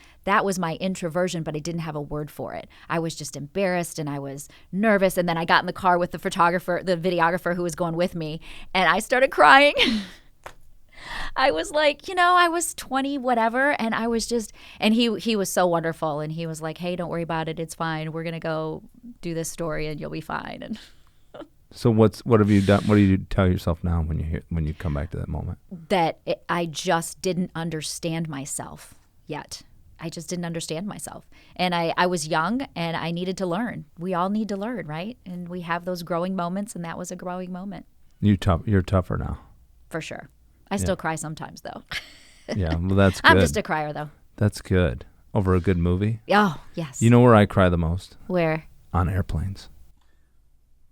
my introversion, but I didn't have a word for it. I was just embarrassed and I was nervous. And then I got in the car with the videographer who was going with me, and I started crying. I was like, you know, I was 20, whatever. And I was just, and he was so wonderful. And he was like, hey, don't worry about it. It's fine. We're going to go do this story and you'll be fine. And so what have you done? What do you tell yourself now when you come back to that moment? That I just didn't understand myself yet. I just didn't understand myself. And I was young and I needed to learn. We all need to learn, right? And we have those growing moments, and that was a growing moment. You're tougher now. For sure. I still cry sometimes, though. Yeah, well, that's good. I'm just a crier, though. That's good. Over a good movie? Oh, yes. You know where I cry the most? Where? On airplanes.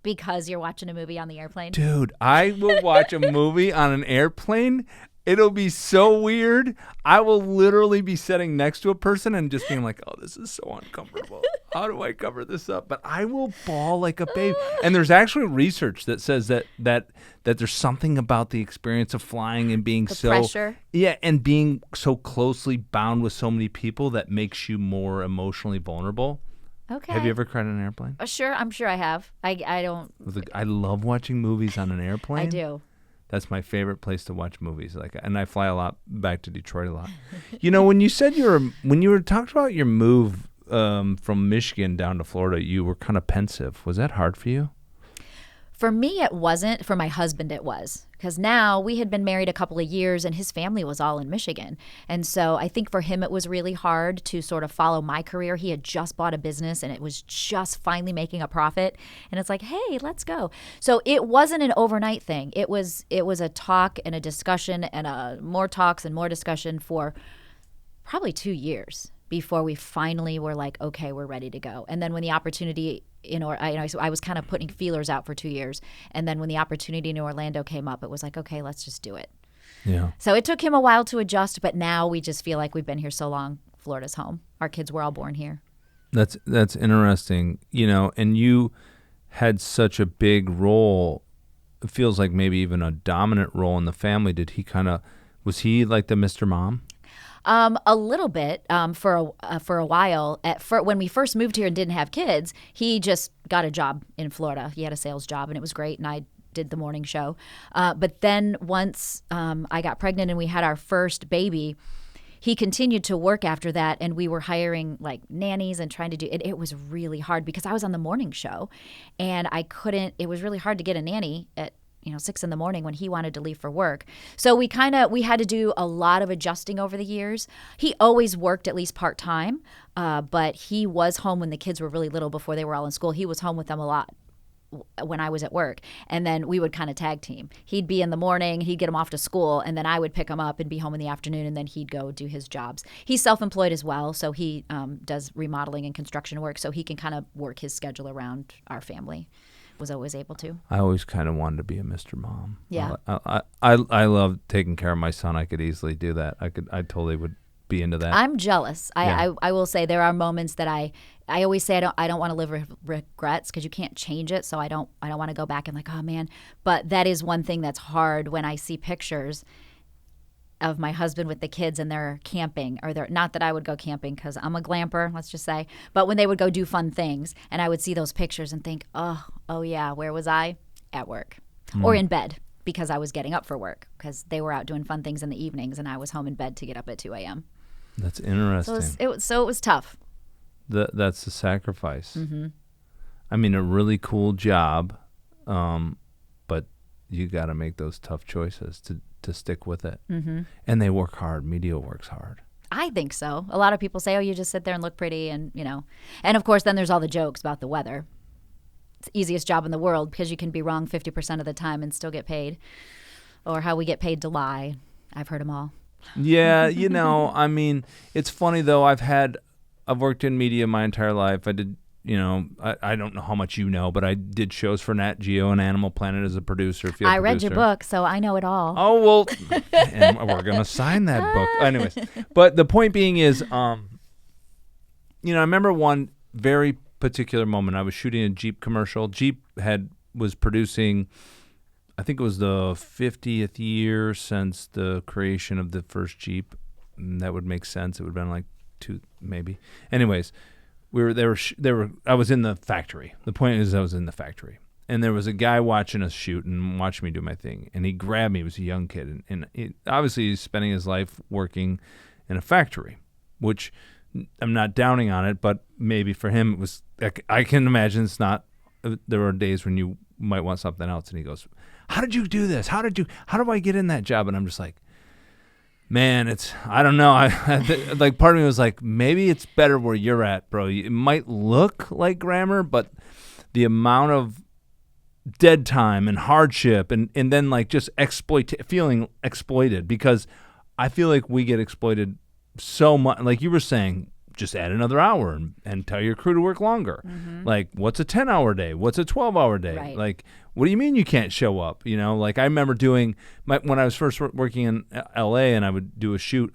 Because you're watching a movie on the airplane? Dude, I will watch a movie on an airplane. It'll be so weird. I will literally be sitting next to a person and just being like, oh, this is so uncomfortable. How do I cover this up? But I will bawl like a baby. And there's actually research that says that there's something about the experience of flying and being the pressure. Yeah, and being so closely bound with so many people that makes you more emotionally vulnerable. Okay. Have you ever cried on an airplane? Sure, I'm sure I have. I don't. I love watching movies on an airplane. I do. That's my favorite place to watch movies. And I fly a lot back to Detroit a lot. You know, when you said when you were talking about your move from Michigan down to Florida, you were kind of pensive. Was that hard for you? For me, it wasn't. For my husband, it was. Because now we had been married a couple of years and his family was all in Michigan. And so I think for him, it was really hard to sort of follow my career. He had just bought a business and it was just finally making a profit. And it's like, hey, let's go. So it wasn't an overnight thing. It was a talk and a discussion and more talks and more discussion for probably 2 years before we finally were like, okay, we're ready to go. And then when the opportunity I was kind of putting feelers out for 2 years. And then when the opportunity in Orlando came up, it was like, okay, let's just do it. Yeah. So it took him a while to adjust, but now we just feel like we've been here so long. Florida's home. Our kids were all born here. That's interesting, you know, and you had such a big role. It feels like maybe even a dominant role in the family. Was he like the Mr. Mom? A little bit for a while. When we first moved here and didn't have kids, he just got a job in Florida. He had a sales job, and it was great, and I did the morning show. But then once I got pregnant and we had our first baby, he continued to work after that, and we were hiring like nannies and trying to do it. It was really hard because I was on the morning show, and it was really hard to get a nanny at 6 a.m. when he wanted to leave for work. So we had to do a lot of adjusting over the years. He always worked at least part-time, but he was home when the kids were really little before they were all in school. He was home with them a lot when I was at work. And then we would kind of tag team. He'd be in the morning, he'd get him off to school, and then I would pick him up and be home in the afternoon, and then he'd go do his jobs. He's self-employed as well, so he does remodeling and construction work, so he can kind of work his schedule around our family. Was always able to. I always kind of wanted to be a Mr. Mom. Yeah. I love taking care of my son. I could easily do that. I totally would be into that. I'm jealous. I will say there are moments that I always say I don't want to live with regrets because you can't change it. So I don't want to go back and like, oh man. But that is one thing that's hard when I see pictures of my husband with the kids and they're camping, or they're not that I would go camping because I'm a glamper, let's just say, but when they would go do fun things and I would see those pictures and think, oh yeah, where was I? At work or in bed because I was getting up for work because they were out doing fun things in the evenings and I was home in bed to get up at 2 a.m. That's interesting. So it was tough. That's the sacrifice. Mm-hmm. I mean, a really cool job, but you got to make those tough choices to stick with it. Mm-hmm. And they work hard. Media works hard. I think so. A lot of people say, oh, you just sit there and look pretty and, And, of course, then there's all the jokes about the weather. It's the easiest job in the world because you can be wrong 50% of the time and still get paid. Or how we get paid to lie. I've heard them all. Yeah, I mean, it's funny, though. I've worked in media my entire life. I did I don't know how much you know, but I did shows for Nat Geo and Animal Planet as a producer. I read your book, so I know it all. Oh, well, and we're going to sign that book. Anyways, but the point being is, I remember one very particular moment. I was shooting a Jeep commercial. Jeep was producing, I think it was the 50th year since the creation of the first Jeep. That would make sense. It would have been like 2, maybe. Anyways, I was in the factory. The point is I was in the factory. And there was a guy watching us shoot and watching me do my thing. And he grabbed me. He was a young kid. And obviously he's spending his life working in a factory, which I'm not downing on it, but maybe for him it was, I can imagine it's not, there are days when you might want something else. And he goes, how did you do this? How do I get in that job? And I'm just like, man, I don't know. Like part of me was like, maybe it's better where you're at, bro. It might look like grammar, but the amount of dead time and hardship and then like just feeling exploited, because I feel like we get exploited so much. Like you were saying, just add another hour and tell your crew to work longer. Mm-hmm. Like, what's a 10-hour day? What's a 12-hour day? Right. Like, what do you mean you can't show up? Like I remember doing when I was first working in LA and I would do a shoot.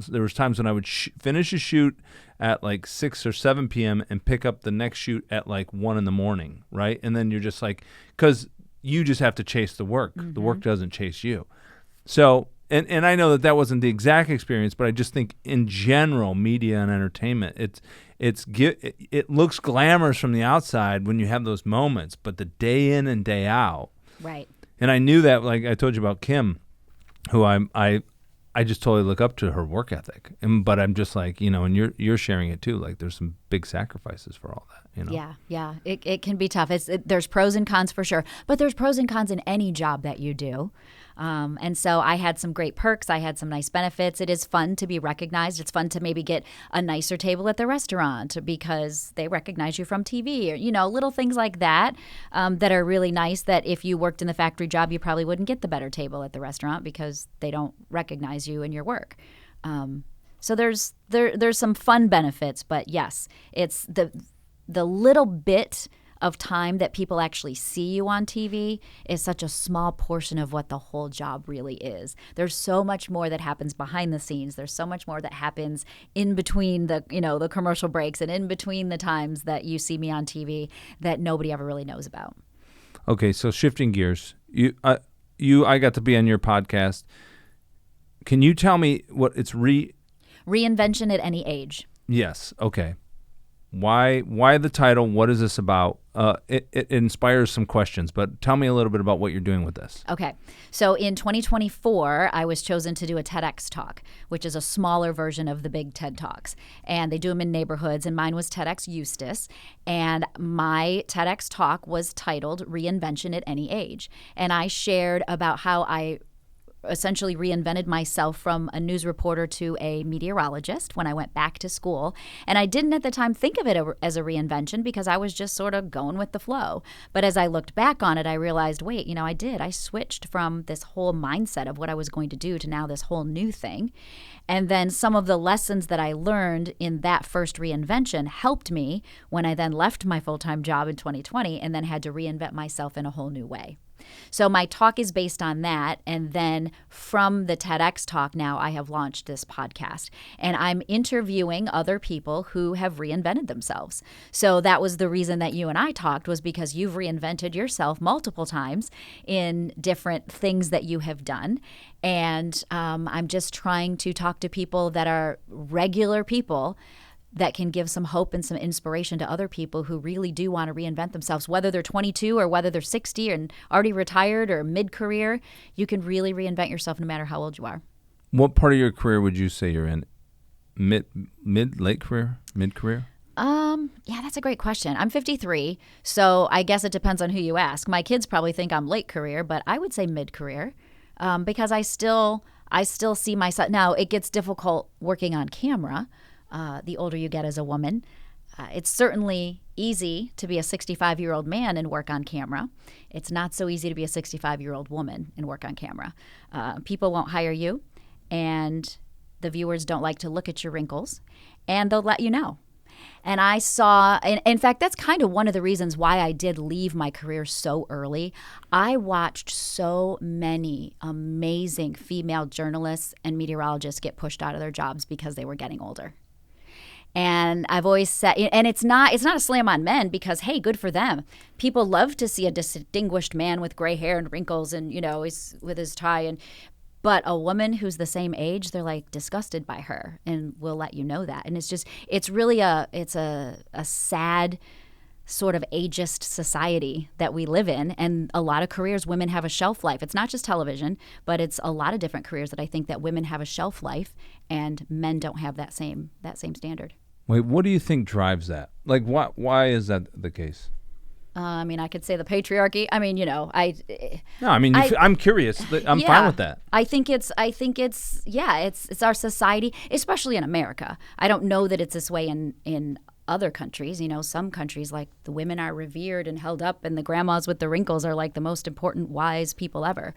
There was times when I would finish a shoot at like 6 or 7 p.m. and pick up the next shoot at like 1 a.m. Right? And then you're just like, because you just have to chase the work. Mm-hmm. The work doesn't chase you. So. And I know that wasn't the exact experience, but I just think in general, media and entertainment, it looks glamorous from the outside when you have those moments, but the day in and day out. Right. And I knew that, like I told you about Kim, who I just totally look up to her work ethic. But I'm just like, and you're sharing it too. Like there's some big sacrifices for all that. Yeah. It can be tough. There's pros and cons for sure, but there's pros and cons in any job that you do. And so I had some great perks. I had some nice benefits. It is fun to be recognized. It's fun to maybe get a nicer table at the restaurant because they recognize you from TV or, little things like that that are really nice that if you worked in the factory job, you probably wouldn't get the better table at the restaurant because they don't recognize you in your work. So there's some fun benefits, but yes, it's the little bit of time that people actually see you on TV is such a small portion of what the whole job really is. There's so much more that happens behind the scenes. There's so much more that happens in between the commercial breaks and in between the times that you see me on TV that nobody ever really knows about. Okay, so shifting gears, I got to be on your podcast. Can you tell me what it's Reinvention at Any Age? Yes. Okay. Why the title? What is this about? It inspires some questions, but tell me a little bit about what you're doing with this. Okay. So in 2024, I was chosen to do a TEDx talk, which is a smaller version of the big TED Talks. And they do them in neighborhoods, and mine was TEDxEustis. And my TEDx talk was titled Reinvention at Any Age. And I shared about how I essentially reinvented myself from a news reporter to a meteorologist when I went back to school. And I didn't at the time think of it as a reinvention because I was just sort of going with the flow. But as I looked back on it, I realized, wait, I switched from this whole mindset of what I was going to do to now this whole new thing. And then some of the lessons that I learned in that first reinvention helped me when I then left my full-time job in 2020 and then had to reinvent myself in a whole new way. So my talk is based on that. And then from the TEDx talk now, I have launched this podcast. And I'm interviewing other people who have reinvented themselves. So that was the reason that you and I talked, was because you've reinvented yourself multiple times in different things that you have done. And I'm just trying to talk to people that are regular people that can give some hope and some inspiration to other people who really do want to reinvent themselves, whether they're 22 or whether they're 60 and already retired or mid-career. You can really reinvent yourself no matter how old you are. What part of your career would you say you're in? Late career? Mid-career? Yeah, that's a great question. I'm 53, so I guess it depends on who you ask. My kids probably think I'm late career, but I would say mid-career because I still see myself. Now, it gets difficult working on camera. The older you get as a woman. It's certainly easy to be a 65-year-old man and work on camera. It's not so easy to be a 65-year-old woman and work on camera. People won't hire you, and the viewers don't like to look at your wrinkles, and they'll let you know. And I saw, and in fact, that's kind of one of the reasons why I did leave my career so early. I watched so many amazing female journalists and meteorologists get pushed out of their jobs because they were getting older. And I've always said, and it's not a slam on men, because, hey, good for them. People love to see a distinguished man with gray hair and wrinkles and, he's with his tie. But a woman who's the same age, they're like disgusted by her, and we'll let you know that. And it's really a sad sort of ageist society that we live in. And a lot of careers, women have a shelf life. It's not just television, but it's a lot of different careers that I think that women have a shelf life and men don't have that same standard. Wait, what do you think drives that? Like, why is that the case? I could say the patriarchy. I'm curious. I'm fine with that. I think it's our society, especially in America. I don't know that it's this way in other countries. Some countries, like, the women are revered and held up, and the grandmas with the wrinkles are like the most important, wise people ever.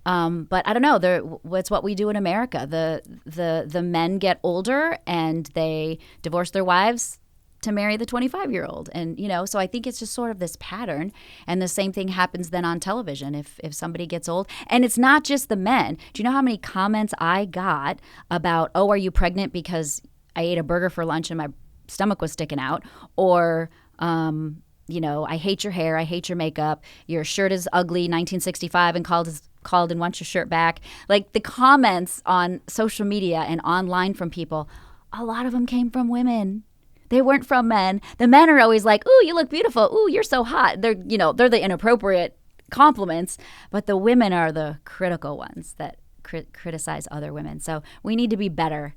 But I don't know. It's what we do in America. The men get older and they divorce their wives to marry the 25-year-old. And, so I think it's just sort of this pattern. And the same thing happens then on television if somebody gets old. And it's not just the men. Do you know how many comments I got about, oh, are you pregnant because I ate a burger for lunch and my stomach was sticking out? Or, I hate your hair, I hate your makeup, your shirt is ugly, 1965, and called and wants your shirt back. Like, the comments on social media and online from people, a lot of them came from women. They weren't from men. The men are always like, ooh, you look beautiful. Ooh, you're so hot. They're the inappropriate compliments, but the women are the critical ones that criticize other women. So we need to be better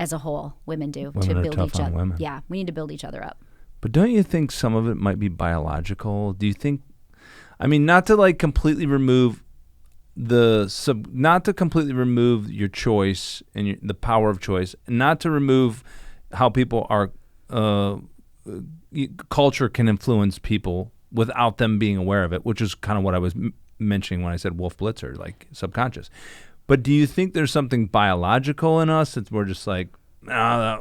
as a whole, women do, to build each other. Women. Yeah, we need to build each other up. But don't you think some of it might be biological? Do you think, not to like completely remove not to completely remove your choice and the power of choice, not to remove how people are, culture can influence people without them being aware of it, which is kind of what I was mentioning when I said Wolf Blitzer, like subconscious. But do you think there's something biological in us that we're just like, let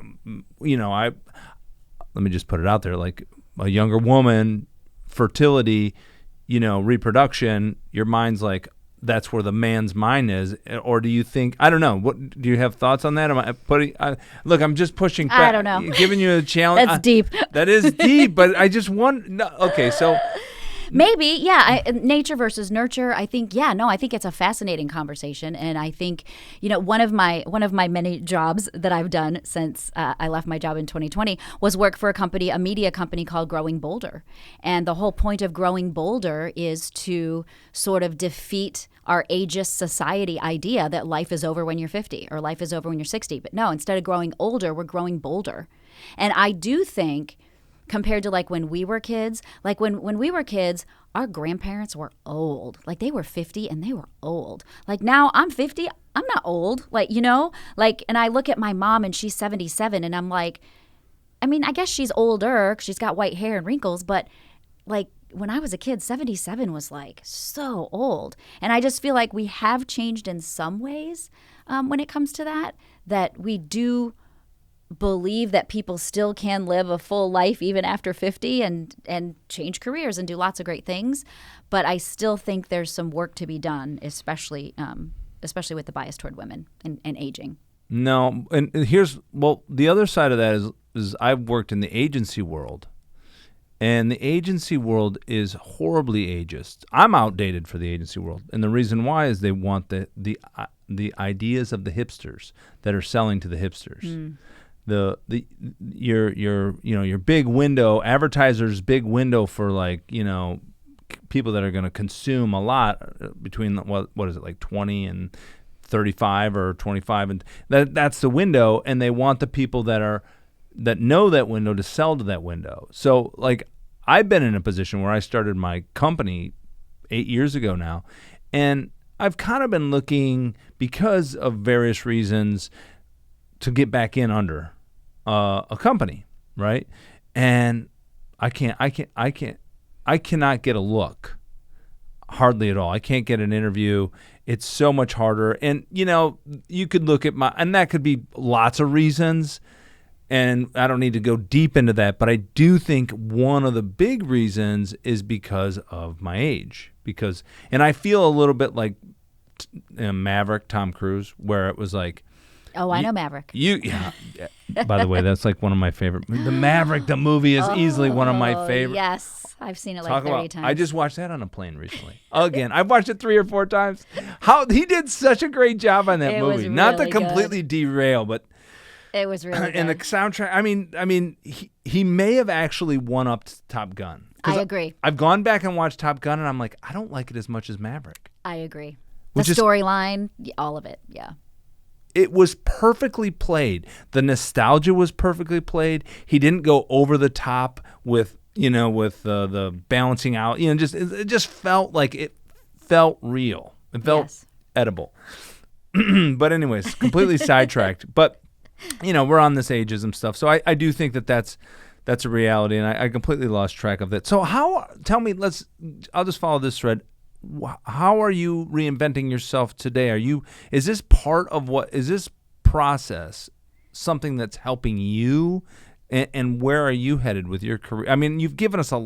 me just put it out there, like a younger woman, fertility, reproduction, your mind's like, that's where the man's mind is? Or do you think, I don't know, what do you have thoughts on that? Am I putting, look, I'm just pushing back, I don't know, giving you a challenge. That's deep. That is deep, but I just want, okay, so. Maybe, yeah. Nature versus nurture. I think it's a fascinating conversation, and I think, one of my many jobs that I've done since I left my job in 2020 was work for a media company called Growing Bolder, and the whole point of Growing Bolder is to sort of defeat our ageist society idea that life is over when you're 50 or life is over when you're 60. But no, instead of growing older, we're growing bolder, and I do think, compared to like when we were kids, when we were kids, our grandparents were old. Like, they were 50 and they were old. Like, now I'm 50, I'm not old. And I look at my mom and she's 77 and I'm like, I guess she's older 'cause she's got white hair and wrinkles, but like, when I was a kid, 77 was like so old. And I just feel like we have changed in some ways when it comes to that we do believe that people still can live a full life even after 50 and change careers and do lots of great things. But I still think there's some work to be done, especially with the bias toward women and aging. No, and the other side of that is I've worked in the agency world, and the agency world is horribly ageist. I'm outdated for the agency world, and the reason why is they want the ideas of the hipsters that are selling to the hipsters. Mm. Your big window, advertisers' big window for people that are going to consume a lot between what is it, like 20 and 35 or 25, and that's the window, and they want the people that know that window to sell to that window. So like, I've been in a position where I started my company 8 years ago now, and I've kind of been looking, because of various reasons, to get back in under a company, right? And I cannot get a look, hardly at all. I can't get an interview. It's so much harder. And you could look at and that could be lots of reasons. And I don't need to go deep into that, but I do think one of the big reasons is because of my age. And I feel a little bit like Maverick, Tom Cruise, where it was like, oh, I know Maverick. Yeah. By the way, that's like one of my favorite. The Maverick, the movie, is easily one of my favorite. Yes, I've seen it like 30 times. I just watched that on a plane recently. Again, I've watched it 3 or 4 times. He did such a great job on that movie. Not to completely derail, but it was really good. And the soundtrack. I mean, he may have actually one-upped Top Gun. I agree. I've gone back and watched Top Gun, and I'm like, I don't like it as much as Maverick. I agree. The storyline, all of it, yeah. It was perfectly played. The nostalgia was perfectly played. He didn't go over the top with the balancing out. It just felt like it felt real. It felt edible. But anyways, completely sidetracked. But we're on this ageism stuff, so I do think that's a reality, and I completely lost track of that. So tell me, I'll just follow this thread. How are you reinventing yourself today? Is this process something that's helping you? And where are you headed with your career? I mean, you've given us a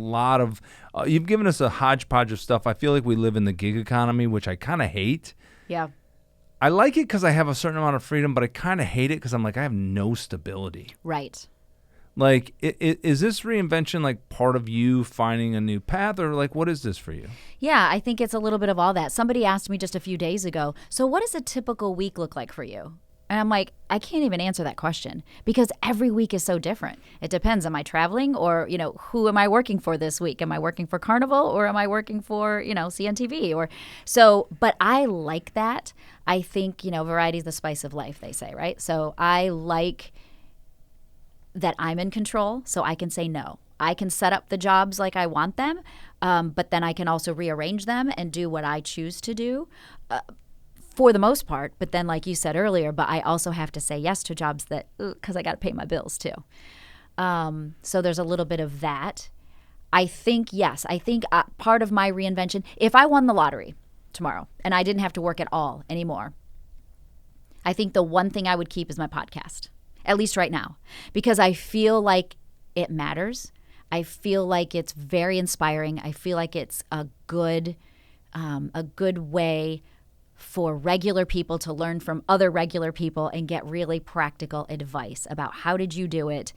hodgepodge of stuff. I feel like we live in the gig economy, which I kind of hate. Yeah. I like it because I have a certain amount of freedom, but I kind of hate it because I'm like, I have no stability. Right. Like, is this reinvention like part of you finding a new path, or like what is this for you? Yeah, I think it's a little bit of all that. Somebody asked me just a few days ago, so what does a typical week look like for you? And I'm like, I can't even answer that question because every week is so different. It depends. Am I traveling, or, who am I working for this week? Am I working for Carnival, or am I working for, CNTV? But I like that. I think, variety is the spice of life, they say, right? So I like that I'm in control, so I can say no. I can set up the jobs like I want them, but then I can also rearrange them and do what I choose to do for the most part. But then, like you said earlier, but I also have to say yes to jobs because I got to pay my bills too. So there's a little bit of that. I think part of my reinvention, if I won the lottery tomorrow and I didn't have to work at all anymore, I think the one thing I would keep is my podcast. At least right now, because I feel like it matters. I feel like it's very inspiring. I feel like it's a good way for regular people to learn from other regular people and get really practical advice about how did you do it?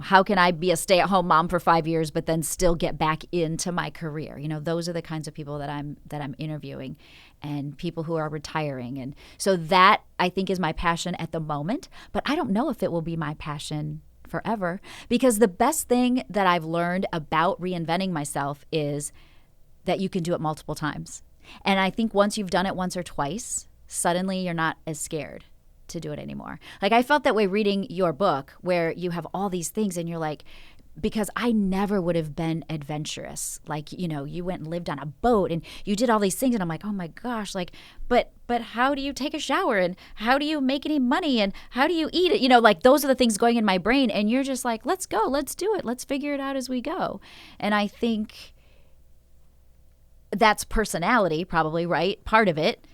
How can I be a stay-at-home mom for 5 years, but then still get back into my career? Those are the kinds of people that I'm interviewing, and people who are retiring. And so that, I think, is my passion at the moment, but I don't know if it will be my passion forever, because the best thing that I've learned about reinventing myself is that you can do it multiple times. And I think once you've done it once or twice, suddenly you're not as scared to do it anymore. Like, I felt that way reading your book, where you have all these things and you're like, because I never would have been adventurous. Like, you went and lived on a boat and you did all these things, and I'm like, oh my gosh, like, but how do you take a shower, and how do you make any money, and how do you eat it? Like, those are the things going in my brain, and you're just like, let's go, let's do it, let's figure it out as we go. And I think that's personality, probably, right? Part of it,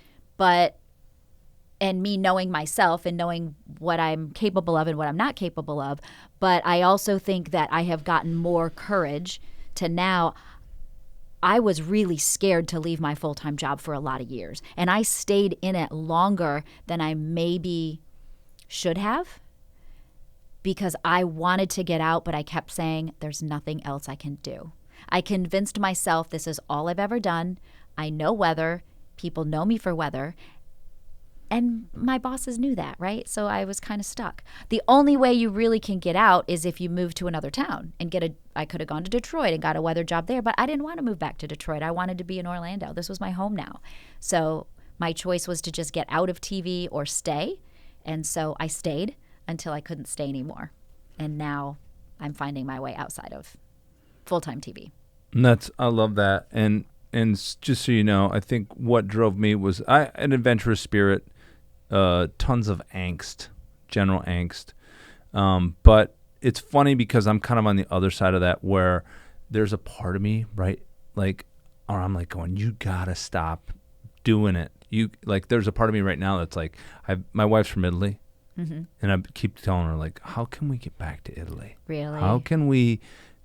and me knowing myself and knowing what I'm capable of and what I'm not capable of. But I also think that I have gotten more courage to now. I was really scared to leave my full-time job for a lot of years, and I stayed in it longer than I maybe should have, because I wanted to get out, but I kept saying, there's nothing else I can do. I convinced myself this is all I've ever done. I know weather. People know me for weather. And my bosses knew that, right? So I was kind of stuck. The only way you really can get out is if you move to another town and I could have gone to Detroit and got a weather job there, but I didn't want to move back to Detroit. I wanted to be in Orlando. This was my home now. So my choice was to just get out of TV or stay. And so I stayed until I couldn't stay anymore. And now I'm finding my way outside of full-time TV. I love that. And just so you know, I think what drove me was an adventurous spirit. Tons of angst, general angst. But it's funny because I'm kind of on the other side of that, where there's a part of me, right? Like, or I'm like going, you gotta stop doing it. There's a part of me right now that's like, my wife's from Italy, And I keep telling her, like, how can we get back to Italy? Really? How can we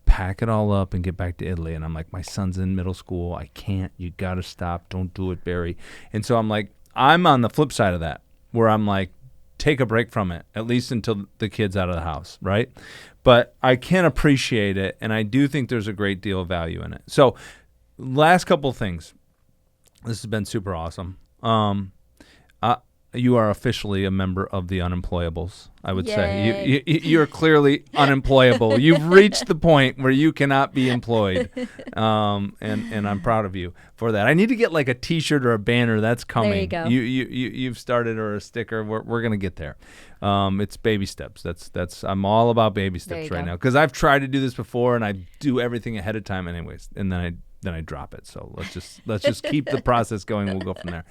pack it all up and get back to Italy? And I'm like, my son's in middle school. I can't. You got to stop. Don't do it, Barry. And so I'm like, I'm on the flip side of that, where I'm like, take a break from it, at least until the kid's out of the house, right? But I can appreciate it, and I do think there's a great deal of value in it. So last couple of things. This has been super awesome. You are officially a member of the unemployables, I would say. You're clearly unemployable. You've reached the point where you cannot be employed, and I'm proud of you for that. I need to get like a T-shirt or a banner. That's coming. There you go. You've started, or a sticker. We're gonna get there. It's baby steps. That's I'm all about baby steps right now, because I've tried to do this before, and I do everything ahead of time anyways, and then I drop it. So let's just keep the process going. We'll go from there.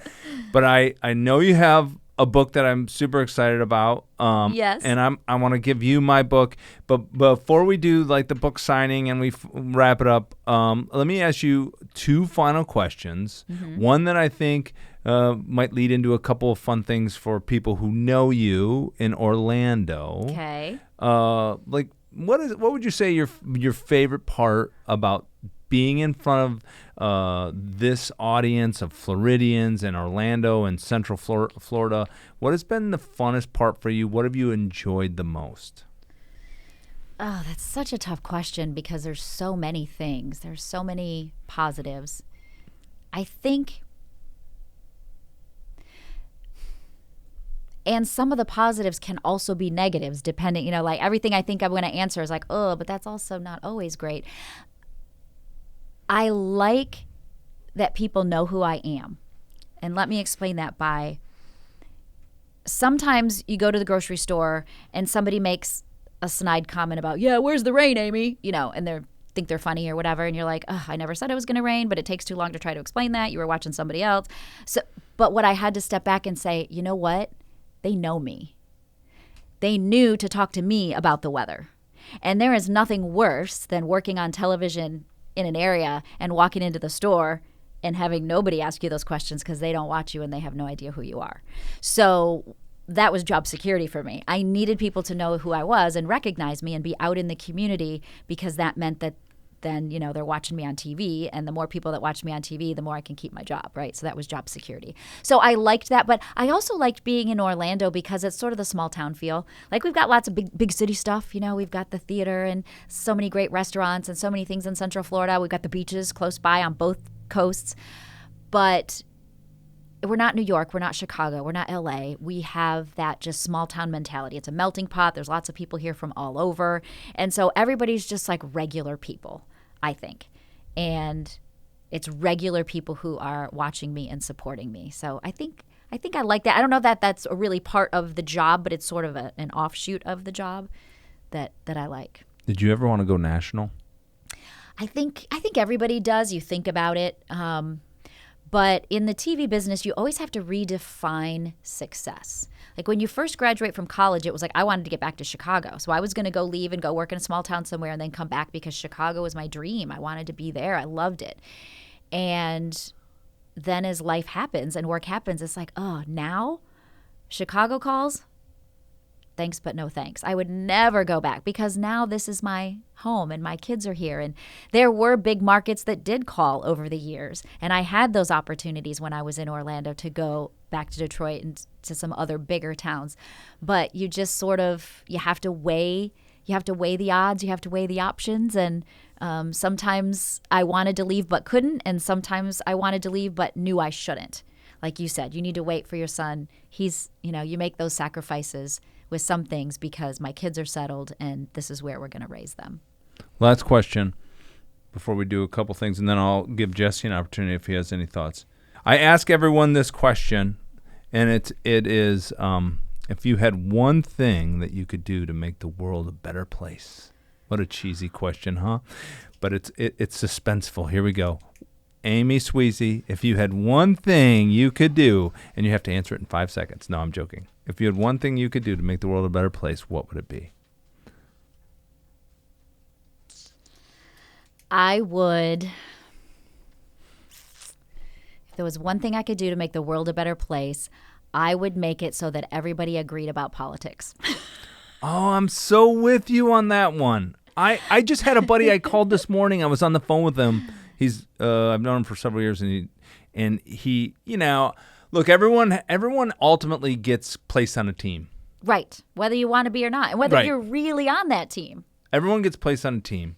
But I know you have a book that I'm super excited about. Yes. And I want to give you my book. But before we do like the book signing and we wrap it up, let me ask you two final questions. One that I think might lead into a couple of fun things for people who know you in Orlando. Okay. Like what would you say your favorite part about being in front of this audience of Floridians in Orlando and Central Florida? What has been the funnest part for you? What have you enjoyed the most? Oh, that's such a tough question, because there's so many things. There's so many positives. I think, and some of the positives can also be negatives, depending, like everything I think I'm going to answer is like, oh, but that's also not always great. I like that people know who I am. And let me explain that by, sometimes you go to the grocery store and somebody makes a snide comment about, yeah, where's the rain, Amy? And they think they're funny or whatever. And you're like, oh, I never said it was going to rain, but it takes too long to try to explain that. You were watching somebody else. But what I had to step back and say, you know what? They know me. They knew to talk to me about the weather. And there is nothing worse than working on television in an area and walking into the store and having nobody ask you those questions because they don't watch you and they have no idea who you are. So that was job security for me. I needed people to know who I was and recognize me and be out in the community, because that meant that then, they're watching me on TV, and the more people that watch me on TV, the more I can keep my job, right? So that was job security. So I liked that, but I also liked being in Orlando because it's sort of the small town feel. Like, we've got lots of big city stuff, we've got the theater and so many great restaurants and so many things in Central Florida. We've got the beaches close by on both coasts, but we're not New York, we're not Chicago, we're not LA. We have that just small town mentality. It's a melting pot. There's lots of people here from all over. And so everybody's just like regular people, I think. And it's regular people who are watching me and supporting me. So I think I like that. I don't know that that's a really part of the job, but it's sort of an offshoot of the job that I like. Did you ever want to go national? I think everybody does. You think about it. But in the TV business, you always have to redefine success. Like, when you first graduate from college, it was like, I wanted to get back to Chicago. So I was going to go leave and go work in a small town somewhere and then come back, because Chicago was my dream. I wanted to be there. I loved it. And then as life happens and work happens, it's like, oh, now Chicago calls? Thanks, but no thanks. I would never go back, because now this is my home and my kids are here. And there were big markets that did call over the years. And I had those opportunities when I was in Orlando to go back to Detroit and to some other bigger towns. But you just sort of, you have to weigh the odds, you have to weigh the options. And sometimes I wanted to leave but couldn't. And sometimes I wanted to leave but knew I shouldn't. Like you said, you need to wait for your son. You make those sacrifices with some things because my kids are settled and this is where we're going to raise them. Last question before we do a couple things, and then I'll give Jesse an opportunity if he has any thoughts. I ask everyone this question, and it is if you had one thing that you could do to make the world a better place. What a cheesy question, huh? But it's suspenseful. Here we go. Amy Sweezey, if you had one thing you could do, and you have to answer it in 5 seconds. No, I'm joking. If you had one thing you could do to make the world a better place, what would it be? If there was one thing I could do to make the world a better place, I would make it so that everybody agreed about politics. Oh, I'm so with you on that one. I just had a buddy I called this morning. I was on the phone with him. He's I've known him for several years, and he look, everyone ultimately gets placed on a team. Right. Whether you want to be or not, and whether Right. you're really on that team. Everyone gets placed on a team.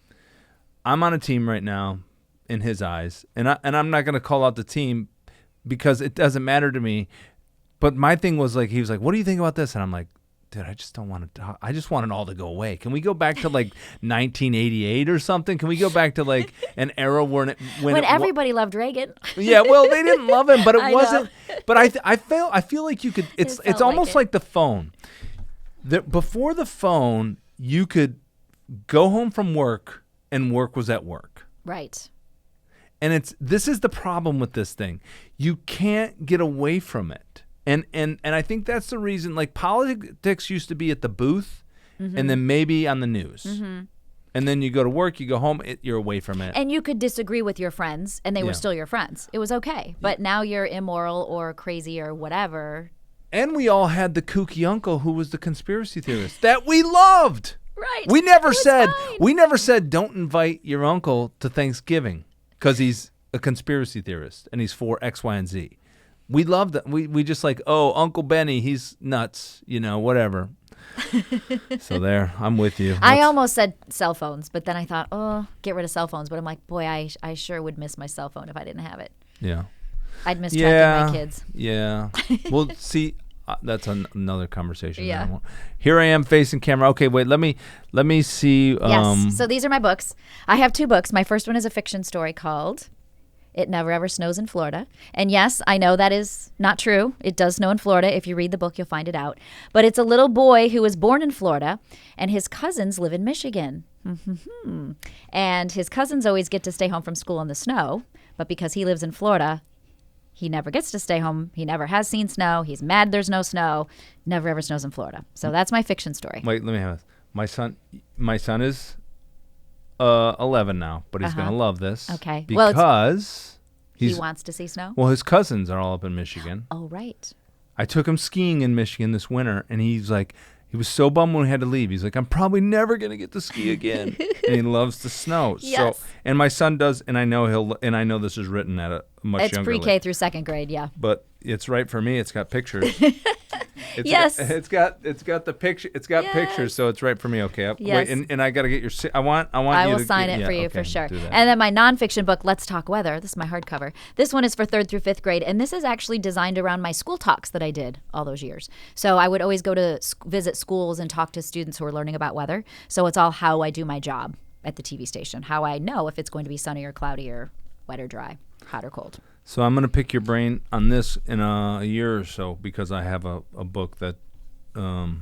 I'm on a team right now in his eyes, and I'm not going to call out the team because it doesn't matter to me. But my thing was like, he was like, "What do you think about this?" And I'm like, "Dude, I just don't want to talk. I just want it all to go away. Can we go back to like 1988 or something? Can we go back to like an era when everybody loved Reagan. Yeah, well, they didn't love him, but it I wasn't. know. But I feel like you could. It's felt almost like like the phone. Before the phone, you could go home from work and work was at work. Right. And this is the problem with this thing. You can't get away from it. And I think that's the reason, like, politics used to be at the booth and then maybe on the news. And then you go to work, you go home, you're away from it. And you could disagree with your friends, and they were still your friends. It was okay. But now you're immoral or crazy or whatever. And we all had the kooky uncle who was the conspiracy theorist that we loved. Right. We never fine. said don't invite your uncle to Thanksgiving because he's a conspiracy theorist and he's for X, Y, and Z. We loved that. We just like, oh, Uncle Benny, he's nuts, whatever. So there, I'm with you. I almost said cell phones, but then I thought, oh, get rid of cell phones. But I'm like, boy, I sure would miss my cell phone if I didn't have it. Yeah. I'd miss tracking my kids. Yeah. Well, see, that's another conversation. Yeah. Here I am facing camera. Okay, wait. Let me see. Yes. So these are my books. I have 2 books. My first one is a fiction story called It Never Ever Snows in Florida. And yes, I know that is not true. It does snow in Florida. If you read the book, you'll find it out. But it's a little boy who was born in Florida, and his cousins live in Michigan. And his cousins always get to stay home from school in the snow. But because he lives in Florida, he never gets to stay home. He never has seen snow. He's mad there's no snow. Never ever snows in Florida. So that's my fiction story. Wait, let me have this. My son is 11 now, but he's going to love this. Okay. Because he wants to see snow? Well, his cousins are all up in Michigan. Oh, right. I took him skiing in Michigan this winter, and he was so bummed when we had to leave. He's like, I'm probably never going to get to ski again. And he loves the snow. Yes. So, and my son does, and I know this is written at a much younger It's pre-K through 2nd grade, yeah. But it's right for me. It's got pictures. Yes. It's got the picture. It's got pictures, so it's right for me. Okay. Yes. Wait, and I got to get your. I will sign it for you for sure. Do that. And then my nonfiction book, Let's Talk Weather. This is my hardcover. This one is for 3rd through 5th grade, and this is actually designed around my school talks that I did all those years. So I would always go to visit schools and talk to students who are learning about weather. So it's all how I do my job at the TV station, how I know if it's going to be sunny or cloudy or wet or dry, hot or cold. So I'm going to pick your brain on this in a year or so because I have a book that. You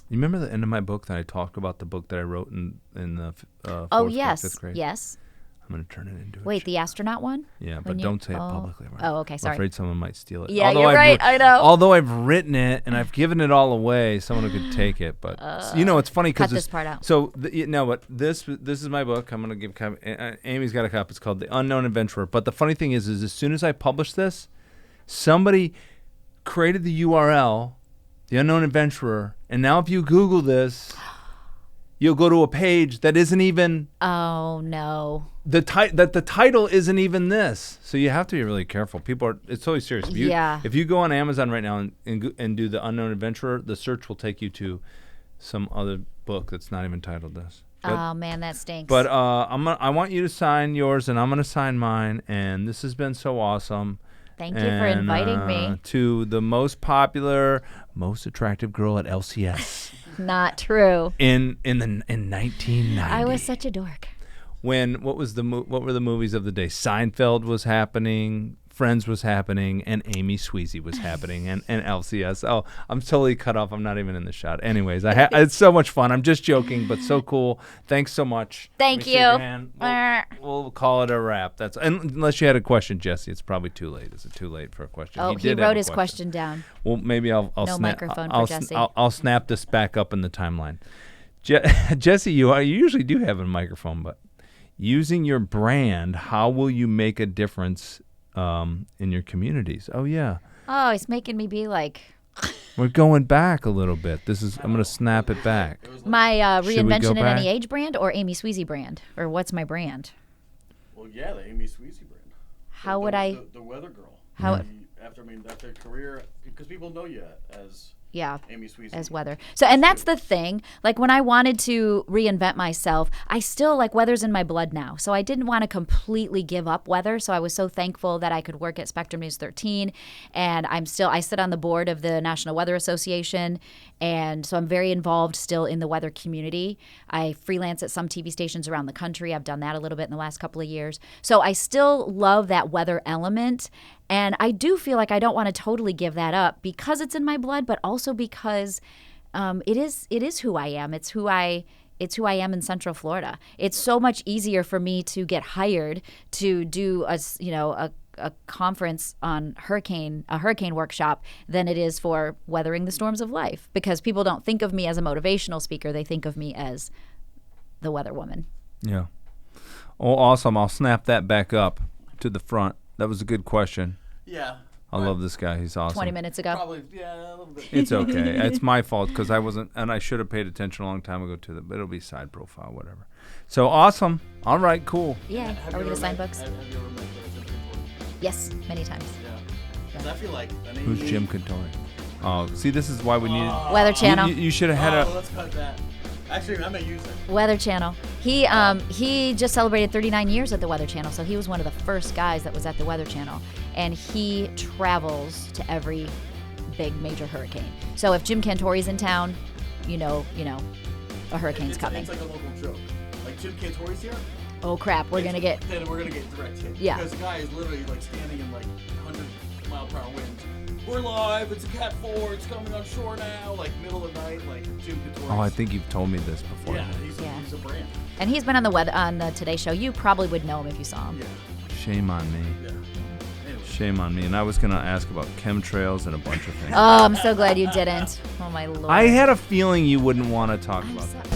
remember the end of my book that I talked about the book that I wrote in the 5th grade? Yes. I'm going to turn it into Wait, the astronaut one? Yeah, but don't say it publicly. Right? Oh, okay, sorry. I'm afraid someone might steal it. Yeah, you're right. I know. Although I've written it and I've given it all away, someone could take it. But it's funny because cut this part out. So but this is my book. I'm going to give copy. Amy's got a copy. It's called The Unknown Adventurer. But the funny thing is as soon as I published this, somebody created the URL, The Unknown Adventurer, and now if you Google this, you'll go to a page that isn't even. Oh no. The title isn't even this, so you have to be really careful. It's totally serious. If you go on Amazon right now and do The Unknown Adventurer, the search will take you to some other book that's not even titled this. Oh man, that stinks. But I want you to sign yours, and I'm gonna sign mine. And this has been so awesome. Thank you for inviting me. To the most popular, most attractive girl at LCS. Not true. In 1990. I was such a dork. What were the movies of the day? Seinfeld was happening, Friends was happening, and Amy Sweezey was happening, and LCS. Oh, I'm totally cut off. I'm not even in the shot. Anyways, it's so much fun. I'm just joking, but so cool. Thanks so much. Thank you. We'll call it a wrap. Unless you had a question, Jesse. It's probably too late. Is it too late for a question? Oh, he wrote his question down. Well, maybe I'll no snap. Microphone for Jesse. I'll snap this back up in the timeline. Jesse, you usually do have a microphone, but using your brand, how will you make a difference in your communities. Oh yeah, Oh, he's making me be like we're going back a little bit. I'm gonna snap it back. my Should we go Reinvention in back? Any Age brand or Amy Sweezey brand, or what's my brand? Well, yeah, the Amy Sweezey brand. How would I? The weather girl. How? After career, because people know you as Yeah. Amy Sweezey. As weather. So, and that's the thing. Like when I wanted to reinvent myself, I still like weather's in my blood now. So I didn't want to completely give up weather. So I was so thankful that I could work at Spectrum News 13. And I sit on the board of the National Weather Association. And so I'm very involved still in the weather community. I freelance at some TV stations around the country. I've done that a little bit in the last couple of years. So I still love that weather element. And I do feel like I don't want to totally give that up because it's in my blood, but also because it is who I am. It's who I am in Central Florida. It's so much easier for me to get hired to do a conference on a hurricane workshop than it is for weathering the storms of life, because people don't think of me as a motivational speaker. They think of me as the weather woman. Yeah. Oh, awesome. I'll snap that back up to the front. That was a good question. Yeah. I love this guy. He's awesome. 20 minutes ago. Probably, yeah, a little bit. It's okay. It's my fault because I wasn't, and I should have paid attention a long time ago to but it'll be side profile, whatever. So awesome. All right, cool. Yeah. Are we going to sign books? Have you ever met Jim Cantori? Yes, many times. Yeah. 'Cause I feel like Who's Jim Cantori? Oh, see, this is why we needed. Weather Channel. You should have had let's cut that. Actually, I may use it. Weather Channel. He just celebrated 39 years at the Weather Channel, so he was one of the first guys that was at the Weather Channel, and he travels to every big major hurricane. So if Jim Cantori's in town, you know, a hurricane's coming. It's like a local joke. Like Jim Cantori's here. Oh crap, Then we're gonna get direct hit. Yeah. Because the guy is literally like standing in like 100-mile-per-hour winds. We're live. It's a Cat 4. It's coming on shore now. Like middle of the night. Like Jim Cantori. Oh, I think you've told me this before. Yeah, he's a brand. And he's been on the Today Show. You probably would know him if you saw him. Yeah. Shame on me. Yeah. Anyway. Shame on me. And I was going to ask about chemtrails and a bunch of things. Oh, I'm so glad you didn't. Oh my lord. I had a feeling you wouldn't want to talk about that.